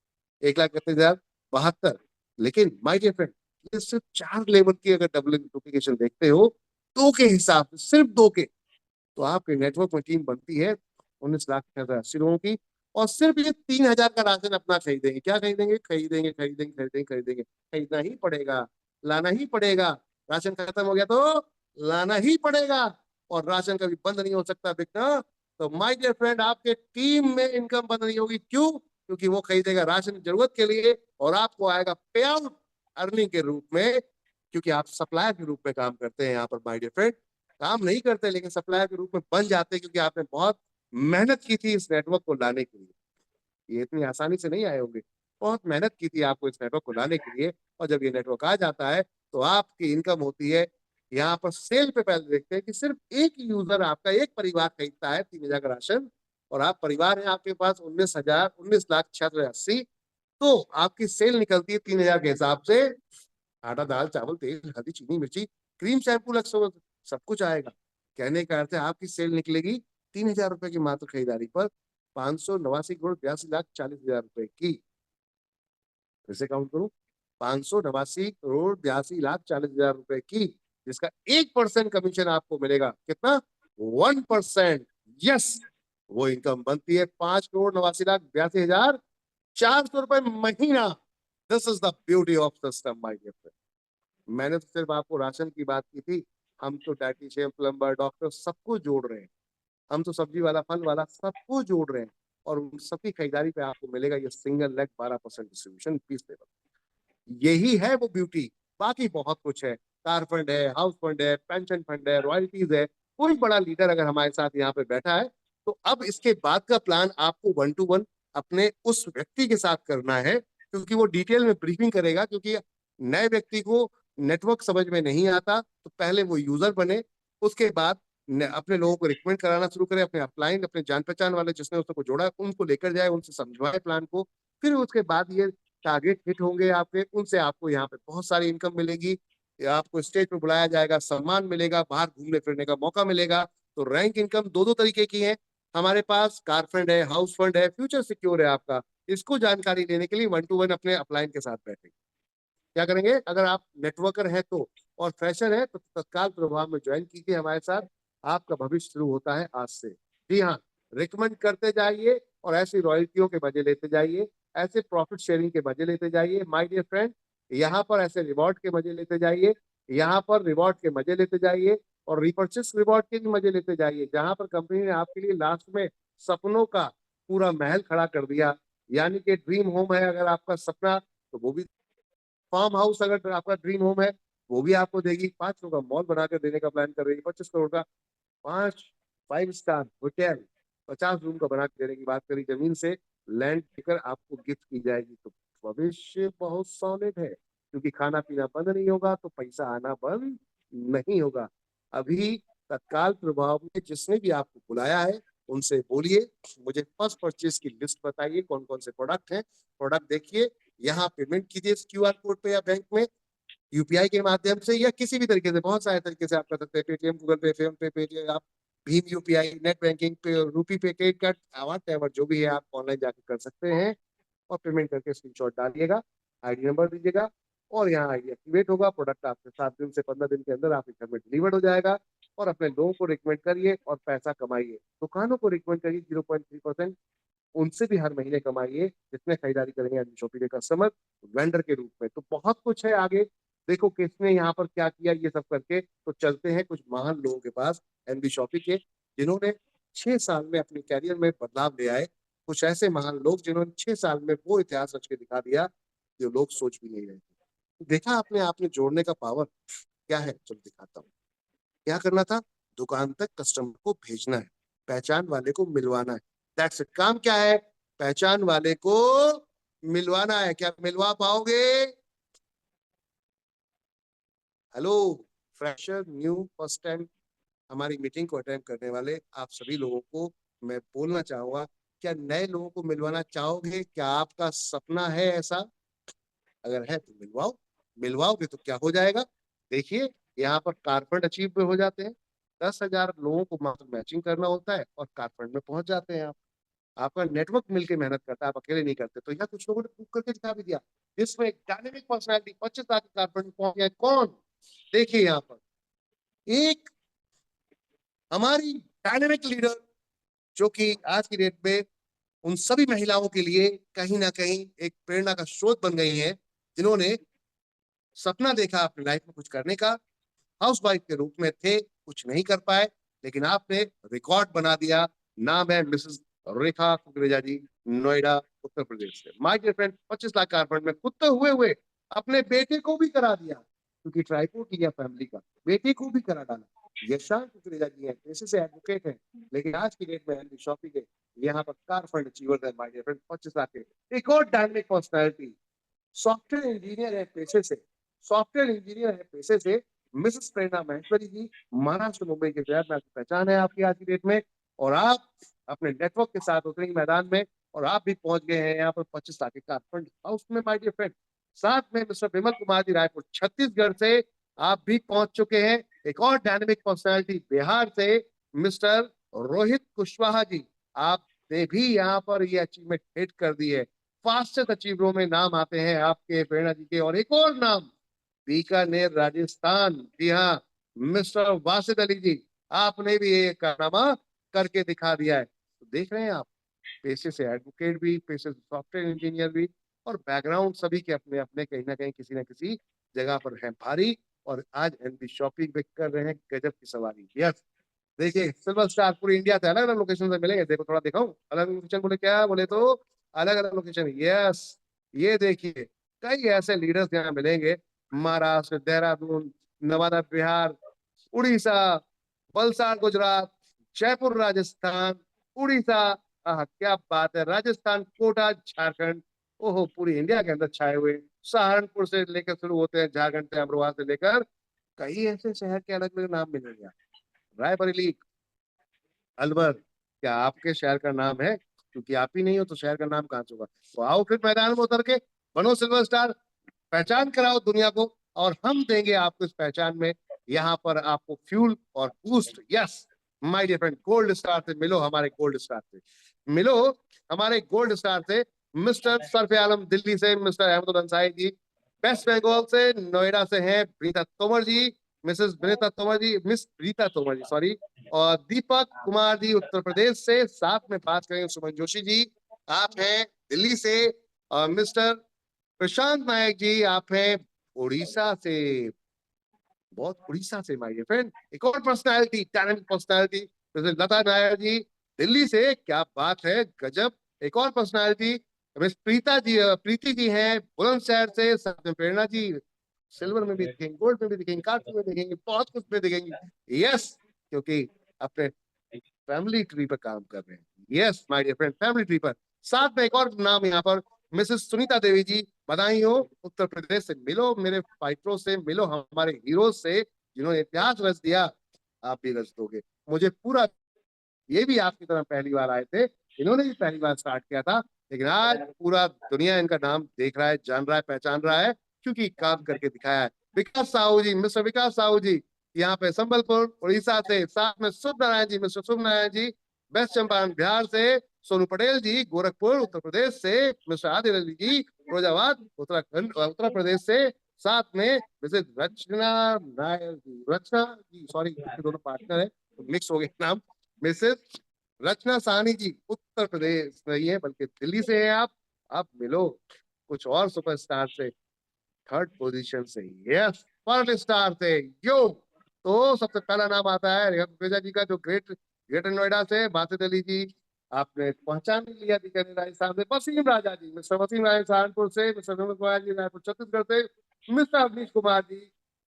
1,31,072। लेकिन माय डियर फ्रेंड, ये सिर्फ 4 लेवल की अगर डबल डुप्लीकेशन देखते हो, 2 के हिसाब से, सिर्फ 2 के, तो आपके नेटवर्क में टीम बनती है 19,80,000 की। और सिर्फ ये 3,000 का राशन अपना खरीदेंगे। क्या खरीदेंगे? खरीदेंगे, खरीदना ही पड़ेगा, लाना ही पड़ेगा। राशन खत्म हो गया तो लाना ही पड़ेगा, और राशन कभी बंद नहीं हो सकता बिकना। तो माय डियर फ्रेंड, आपके टीम में इनकम बंद नहीं होगी। क्यों? क्योंकि वो खरीदेगा राशन जरूरत के लिए, और आपको आएगा पे आउट अर्निंग के रूप में, क्योंकि आप सप्लायर के रूप में काम करते हैं यहाँ पर। माय डियर फ्रेंड, काम नहीं करते लेकिन सप्लायर के रूप में बन जाते हैं, क्योंकि आपने बहुत मेहनत की थी इस नेटवर्क को लाने के लिए। ये इतनी आसानी से नहीं आए होंगे, बहुत मेहनत की थी आपको इस नेटवर्क को लाने के लिए। और जब ये नेटवर्क आ जाता है तो आपकी इनकम होती है। यहाँ पर सेल पे पहले देखते हैं कि सिर्फ एक यूजर, आपका एक परिवार खरीदता है 3,000 का राशन, और आप परिवार है आपके पास 19,66,080, तो आपकी सेल निकलती है 3,000 के हिसाब से। आटा दाल चावल तेल हल्दी चीनी मिर्ची क्रीम शैम्पू लक्ष्य सब कुछ आएगा। कहने का अर्थ है आपकी सेल निकलेगी 3,000 रुपए की मात्र खरीदारी पर 589,82,40,000 रुपए की। फिर से काउंट करूं, 589,82,40,000 रुपए की, जिसका 1% कमीशन आपको मिलेगा। कितना? 1%। यस, वो इनकम बनती है 5,89,82,400 रुपए महीना। This is the beauty of system my dear friend. मैंने तो सिर्फ आपको राशन की बात की थी, हम तो डाइटिशियन प्लम्बर डॉक्टर सबको जोड़ रहे हैं। हम तो सब्जी वाला फल वाला सबको जोड़ रहे हैं, और उन सबकी खरीदारी पे आपको मिलेगा ये सिंगल लेग 12% डिस्ट्रीब्यूशन 20 लेवल। यही है वो ब्यूटी। बाकी बहुत कुछ है, कार फंड है, हाउस फंड है, पेंशन फंड है, रॉयल्टीज है। कोई बड़ा लीडर अगर हमारे साथ यहाँ पे बैठा है, तो अब इसके बाद का प्लान आपको 1 to 1 अपने उस व्यक्ति के साथ करना है, क्योंकि वो डिटेल में ब्रीफिंग करेगा। क्योंकि नए व्यक्ति को नेटवर्क समझ में नहीं आता, तो पहले वो यूजर बने, उसके बाद अपने लोगों को रिकमेंड कराना शुरू करे, अपने अपलाइन, अपने जान पहचान वाले जिसने उसको जोड़ा उनको लेकर जाए, उनसे समझवाए प्लान को। फिर उसके बाद ये टारगेट हिट होंगे आपके, उनसे आपको यहाँ पे बहुत सारी इनकम मिलेगी, या आपको स्टेज पे बुलाया जाएगा, सम्मान मिलेगा, बाहर घूमने फिरने का मौका मिलेगा। तो रैंक इनकम दो दो तरीके की है हमारे पास, कार फंड है, हाउस फंड है, फ्यूचर सिक्योर है आपका। इसको जानकारी लेने के लिए 1-to-1 अपने अपलाइन के साथ बैठे। क्या करेंगे, अगर आप नेटवर्कर हैं तो, और फ्रेशर है तो तत्काल प्रभाव में ज्वाइन कीजिए हमारे साथ। आपका भविष्य शुरू होता है आज से। जी हाँ, रिकमेंड करते जाइए और ऐसी रॉयल्टियों के मजे लेते जाइए, ऐसे प्रॉफिट शेयरिंग के मजे लेते जाइए माय डियर फ्रेंड। यहाँ पर ऐसे रिवॉर्ड के मजे लेते जाइए, यहाँ पर रिवॉर्ड के मजे लेते जाइए, और रिपर्चेस रिवॉर्ड के भी मजे लेते जाइए, जहां पर कंपनी ने आपके लिए लास्ट में सपनों का पूरा महल खड़ा कर दिया। यानी कि ड्रीम होम है अगर आपका सपना, तो वो भी, फार्म हाउस अगर आपका ड्रीम होम है वो भी आपको देगी। 5 का मॉल बनाकर देने का प्लान कर रही है, 25 करोड़ का 5 5 स्टार होटल 50 रूम का बना के देने की बात करी, जमीन से लैंड लेकर आपको गिफ्ट की जाएगी। तो भविष्य बहुत सॉलिड है, क्योंकि खाना पीना बंद नहीं होगा तो पैसा आना बंद नहीं होगा। अभी तत्काल प्रभाव में जिसने भी आपको बुलाया है उनसे बोलिए, मुझे फर्स्ट परचेज की लिस्ट बताइए, कौन कौन से प्रोडक्ट हैं। प्रोडक्ट देखिए, यहाँ पेमेंट कीजिए इस क्यूआर कोड पे या बैंक में, यूपीआई के माध्यम से या किसी भी तरीके से, बहुत सारे तरीके से आप कर सकते हैं, पेटीएम, गूगल पे, फोन पे, पेटीएम, आप भीम यूपीआई, नेट बैंकिंग पे, रूपी पे, क्रेडिट कार्ड, वॉट एवर जो भी है आप ऑनलाइन जाकर कर सकते हैं। और पेमेंट करके स्क्रीनशॉट डालिएगा, आईडी नंबर दीजिएगा, और यहाँ आईडी एक्टिवेट होगा। प्रोडक्ट आपके 7 दिन से 15 दिन के अंदर आपके घर में डिलीवर्ड हो जाएगा। और अपने लोगों को रिकमेंड करिए और पैसा कमाइए। दुकानों को रिकमेंड करिए 0.3%, उनसे भी हर महीने कमाइए, जितने खरीदारी करेंगे शॉपिंग के कस्टमर, वेंडर के रूप में। तो बहुत कुछ है आगे, देखो किसने यहाँ पर क्या किया ये सब करके। तो चलते हैं कुछ महान लोगों के पास एनबी शॉपिंग के, जिन्होंने 6 साल में अपने कैरियर में बदलाव ले आए। कुछ ऐसे महान लोग जिन्होंने 6 साल में वो इतिहास रच के दिखा दिया जो लोग सोच भी नहीं रहे थे। तो देखा आपने, आपने जोड़ने का पावर क्या है, चलो दिखाता हूँ। क्या करना था, दुकान तक कस्टमर को भेजना है, पहचान वाले को मिलवाना है। That's it. काम क्या है, पहचान वाले को मिलवाना है। क्या मिलवा पाओगे? Hello fresher, new, first time हमारी मीटिंग को अटेंड करने वाले आप सभी लोगों को मैं बोलना चाहूंगा, क्या नए लोगों को मिलवाना चाहोगे? क्या आपका सपना है ऐसा? अगर है तो मिलवाओ। मिलवाओगे तो क्या हो जाएगा, देखिए, यहाँ पर कारफंड अचीव में हो जाते हैं। 10,000 लोगों को मात्र मैचिंग करना होता है और कारफंड में पहुंच जाते हैं आप। आपका नेटवर्क मिलके मेहनत करता है, आप अकेले नहीं करते। तो यहाँ कुछ लोगों ने प्रूव करके दिखा भी दिया, जिसमें एक डायनेमिक पर्सनैलिटी 25 लाख के कारफंड में पहुंच गया। कौन? देखिए यहाँ पर एक हमारी डायनेमिक लीडर, जो कि आज की डेट में उन सभी महिलाओं के लिए कहीं ना कहीं एक प्रेरणा का स्रोत बन गई है, जिन्होंने सपना देखा अपनी लाइफ में कुछ करने का, हाउस वाइफ के रूप में थे, कुछ नहीं कर पाए, लेकिन आपने रिकॉर्ड बना दिया। नाम है मिसेस रेखा कुकरेजा जी, नोएडा उत्तर प्रदेश से। माय डियर फ्रेंड, 25 लाख कारफंड में खुद तो हुए हुए अपने बेटे को भी करा दिया, क्योंकि ट्राइपोर्ट लिया फैमिली का, बेटे को भी करा डाला। यशांक कुकरेजा जी है, पेशे से एडवोकेट है, लेकिन आज की डेट में एनबी शॉपिंग के यहाँ पर कारफंड अचीवर है माय डियर फ्रेंड, 25 लाख के। एक और डायनेमिक पर्सनैलिटी, सॉफ्टवेयर इंजीनियर है पेशे से, सॉफ्टवेयर इंजीनियर है पेशे से, मिसेस प्रेरणा महेश्वरी जी, महाराष्ट्र मुंबई के शहर में आपकी पहचान है आपकी आज की डेट में। और आप अपने नेटवर्क के साथ उतरेंगे मैदान में, और आप भी पहुंच गए हैं यहाँ पर 25 लाख के कारफंड हाउस में माय डियर फ्रेंड। साथ में मिस्टर विमल कुमार जी रायपुर छत्तीसगढ़ से आप भी पहुंच चुके हैं। एक और डायनेमिक पर्सनैलिटी बिहार से मिस्टर रोहित कुशवाहा जी, आपने भी यहाँ पर ये अचीवमेंट हिट कर दी है। फास्टेस्ट अचीवरों में नाम आते हैं आपके प्रेरणा जी के। और एक और नाम, बीकानेर राजस्थान, जी हाँ, मिस्टर वासिद अली जी, आपने भी ये कारनामा करके दिखा दिया है। तो देख रहे हैं आप, पेशे से एडवोकेट भी, पेशे से सॉफ्टवेयर इंजीनियर भी, और बैकग्राउंड सभी के अपने अपने कहीं ना कहीं किसी ना किसी जगह पर है भारी। और आज एनबी शॉपिंग पे कर रहे हैं गजब की सवारी। यस, देखिए सिल्वर स्टार पूरी इंडिया से अलग अलग लोकेशन से मिलेंगे। देखो थोड़ा दिखाऊं, अलग लोकेशन बोले क्या, बोले तो अलग अलग लोकेशन। यस, ये देखिए कई ऐसे लीडर्स यहाँ मिलेंगे, महाराष्ट्र, देहरादून, नवादा बिहार, उड़ीसा, वलसाड़ गुजरात, जयपुर राजस्थान, उड़ीसा, क्या बात है, राजस्थान, कोटा झारखंड, ओहो पूरी इंडिया के अंदर छाए हुए। सहारनपुर से लेकर शुरू होते हैं, झारखंड से, अमरोहा से लेकर कई ऐसे शहर के अलग अलग नाम मिलेंगे। रायबरेली, अलवर, क्या आपके शहर का नाम है? क्योंकि आप ही नहीं हो तो शहर का नाम कहाँ से होगा? तो आओ फिर मैदान में उतर के बनो सिल्वर स्टार, पहचान कराओ दुनिया को, और हम देंगे आपको इस पहचान में यहाँ पर आपको फ्यूल और boost. Yes my dear friend, gold star से मिलो, हमारे गोल्ड स्टार से मिलो, हमारे गोल्ड स्टार से। मिस्टर सरफे आलम दिल्ली से, मिस्टर अहमद अंसारी जी वेस्ट बंगाल से, नोएडा से हैं Preeta Tomar ji, Mrs Breeta Tomar ji, miss Preeta Tomar ji sorry, और दीपक कुमार जी उत्तर प्रदेश से। साथ में बात करेंगे सुमन जोशी जी, आप हैं दिल्ली से, और मिस्टर प्रशांत नायक जी आप हैं उड़ीसा से, बहुत उड़ीसा से माय डियर फ्रेंड। एक और personality, talent personality, Lata Nair ji Delhi से, क्या बात है, गजब। एक और पर्सनालिटी मिस प्रीता जी, प्रीति जी हैं बुलंदशहर से। साथ में प्रेरणा जी सिल्वर में भी दिखेंगे, गोल्ड में भी दिखेंगे, कार्ड में दिखेंगे, बहुत कुछ में दिखेंगे। यस, क्योंकि अपने फैमिली ट्री पर काम कर रहे हैं। Yes my dear friend, family tree पर। साथ में एक और नाम यहाँ पर मिसेस सुनीता देवी जी, बधाई हो, उत्तर प्रदेश से। मिलो मेरे फाइटरों से, मिलो हमारे हीरो से जिन्होंने इतिहास रच दिया, आप भी रच दोगे। मुझे पूरा, ये भी आपकी तरह पहली बार आए थे, इन्होंने भी पहली बार स्टार्ट किया था, लेकिन आज पूरा दुनिया इनका नाम देख रहा है, जान रहा है, पहचान रहा है, क्योंकि काम करके दिखाया है। विकास साहू जी, मिस्टर विकास साहू जी यहाँ पे संबलपुर उड़ीसा से। साथ में शुभ नारायण जी, मिस्टर शुभ नारायण जी वेस्ट चंपारण बिहार से। सोनू पटेल जी गोरखपुर उत्तर प्रदेश से। मिस्टर आदिल अली जी फिरोजाबाद उत्तराखंड उत्तर प्रदेश से। साथ में मिसेज रचना नायर जी, रचना जी सॉरी, दोनों पार्टनर है तो मिक्स हो गए नाम। मिसेज रचना साहनी जी उत्तर प्रदेश नहीं है बल्कि दिल्ली से हैं आप मिलो कुछ और सुपरस्टार से, थर्ड पोजीशन से। यस, फर्स्ट स्टार से यो। तो सबसे पहला नाम आता है रेखा कुकरेजा जी का, जो ग्रेटर नोएडा से। बासित अली जी आपने पहचान लिया, दिखने राजस्थान से। वसीम राजा जी, मिस्टर वसीम राजा सहारनपुर से। मिस्टर विनोद कुमार जी रायपुर छत्तीसगढ़ से। मिस्टर अवनीश कुमार जी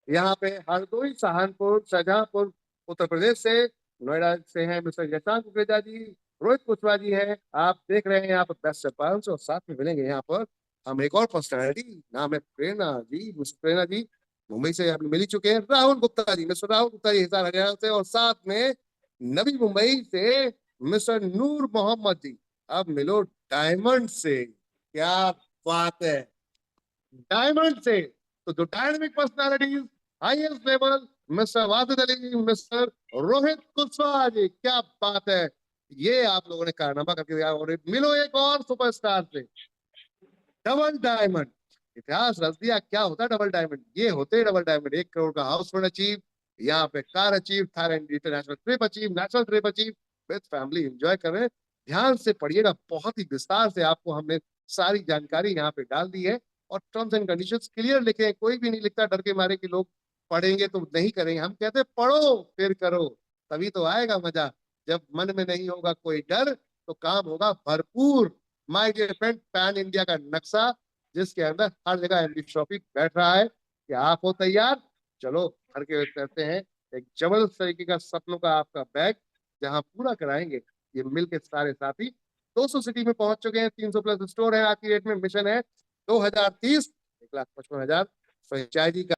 यहाँ पे हरदोई सहारनपुर शाहजहांपुर उत्तर प्रदेश से। नोएडा से हैं मिस्टर यशवंत कुकरेजा जी। रोहित कुशवाहा जी हैं, आप देख रहे हैं यहाँ पर बेस्ट चंपारण से। और साथ में मिलेंगे यहाँ पर हम एक और पर्सनैलिटी, नाम है प्रेरणा जी। मिस्टर प्रेरणा जी मुंबई से आप मिल ही चुके हैं। राहुल गुप्ता जी, मिस्टर राहुल गुप्ता जी हिसार हरियाणा से। और साथ में नवी मुंबई से मिस्टर नूर मोहम्मद जी, अब मिलो डायमंड से। क्या बात है, डायमंड से। तो जो dynamic personalities highest level, mister Wajid Ali, mister Rohit Kushwaha ji, क्या बात है, ये आप लोगों ने कारनामा करके दिया। और मिलो एक और सुपरस्टार से, डबल डायमंड। इतिहास रच दिया। क्या होता है डबल डायमंड? ये होते हैं डबल डायमंड। 1 करोड़ का हाउस होल्ड अचीव, यहाँ पे car achieve, Thailand international trip achieve, national trip achieve, with family enjoy कर रहे हैं। ध्यान से पढ़िएगा, बहुत ही विस्तार से आपको हमने सारी जानकारी यहाँ पे डाल दी है। और टर्म्स एंड कंडीशंस क्लियर लिखे हैं, कोई भी नहीं लिखता डर के मारे कि लोग पढ़ेंगे तो नहीं करेंगे। हम कहते हैं पढ़ो फिर करो, तभी तो आएगा मजा। जब मन में नहीं होगा कोई डर तो काम होगा भरपूर। My dear friend, pan India का नक्शा जिसके अंदर हर जगह एमडी शॉपिंग बैठ रहा है। क्या आप हो तैयार? चलो भर के करते हैं एक जबरदस्त तरीके का सपनों का आपका बैग, जहां पूरा कराएंगे ये मिल के सारे साथी। 200 सिटी में पहुंच चुके हैं, 300 प्लस स्टोर है आज की डेट में। मिशन है 2030 1,55,000 फ्रेंचाइजी का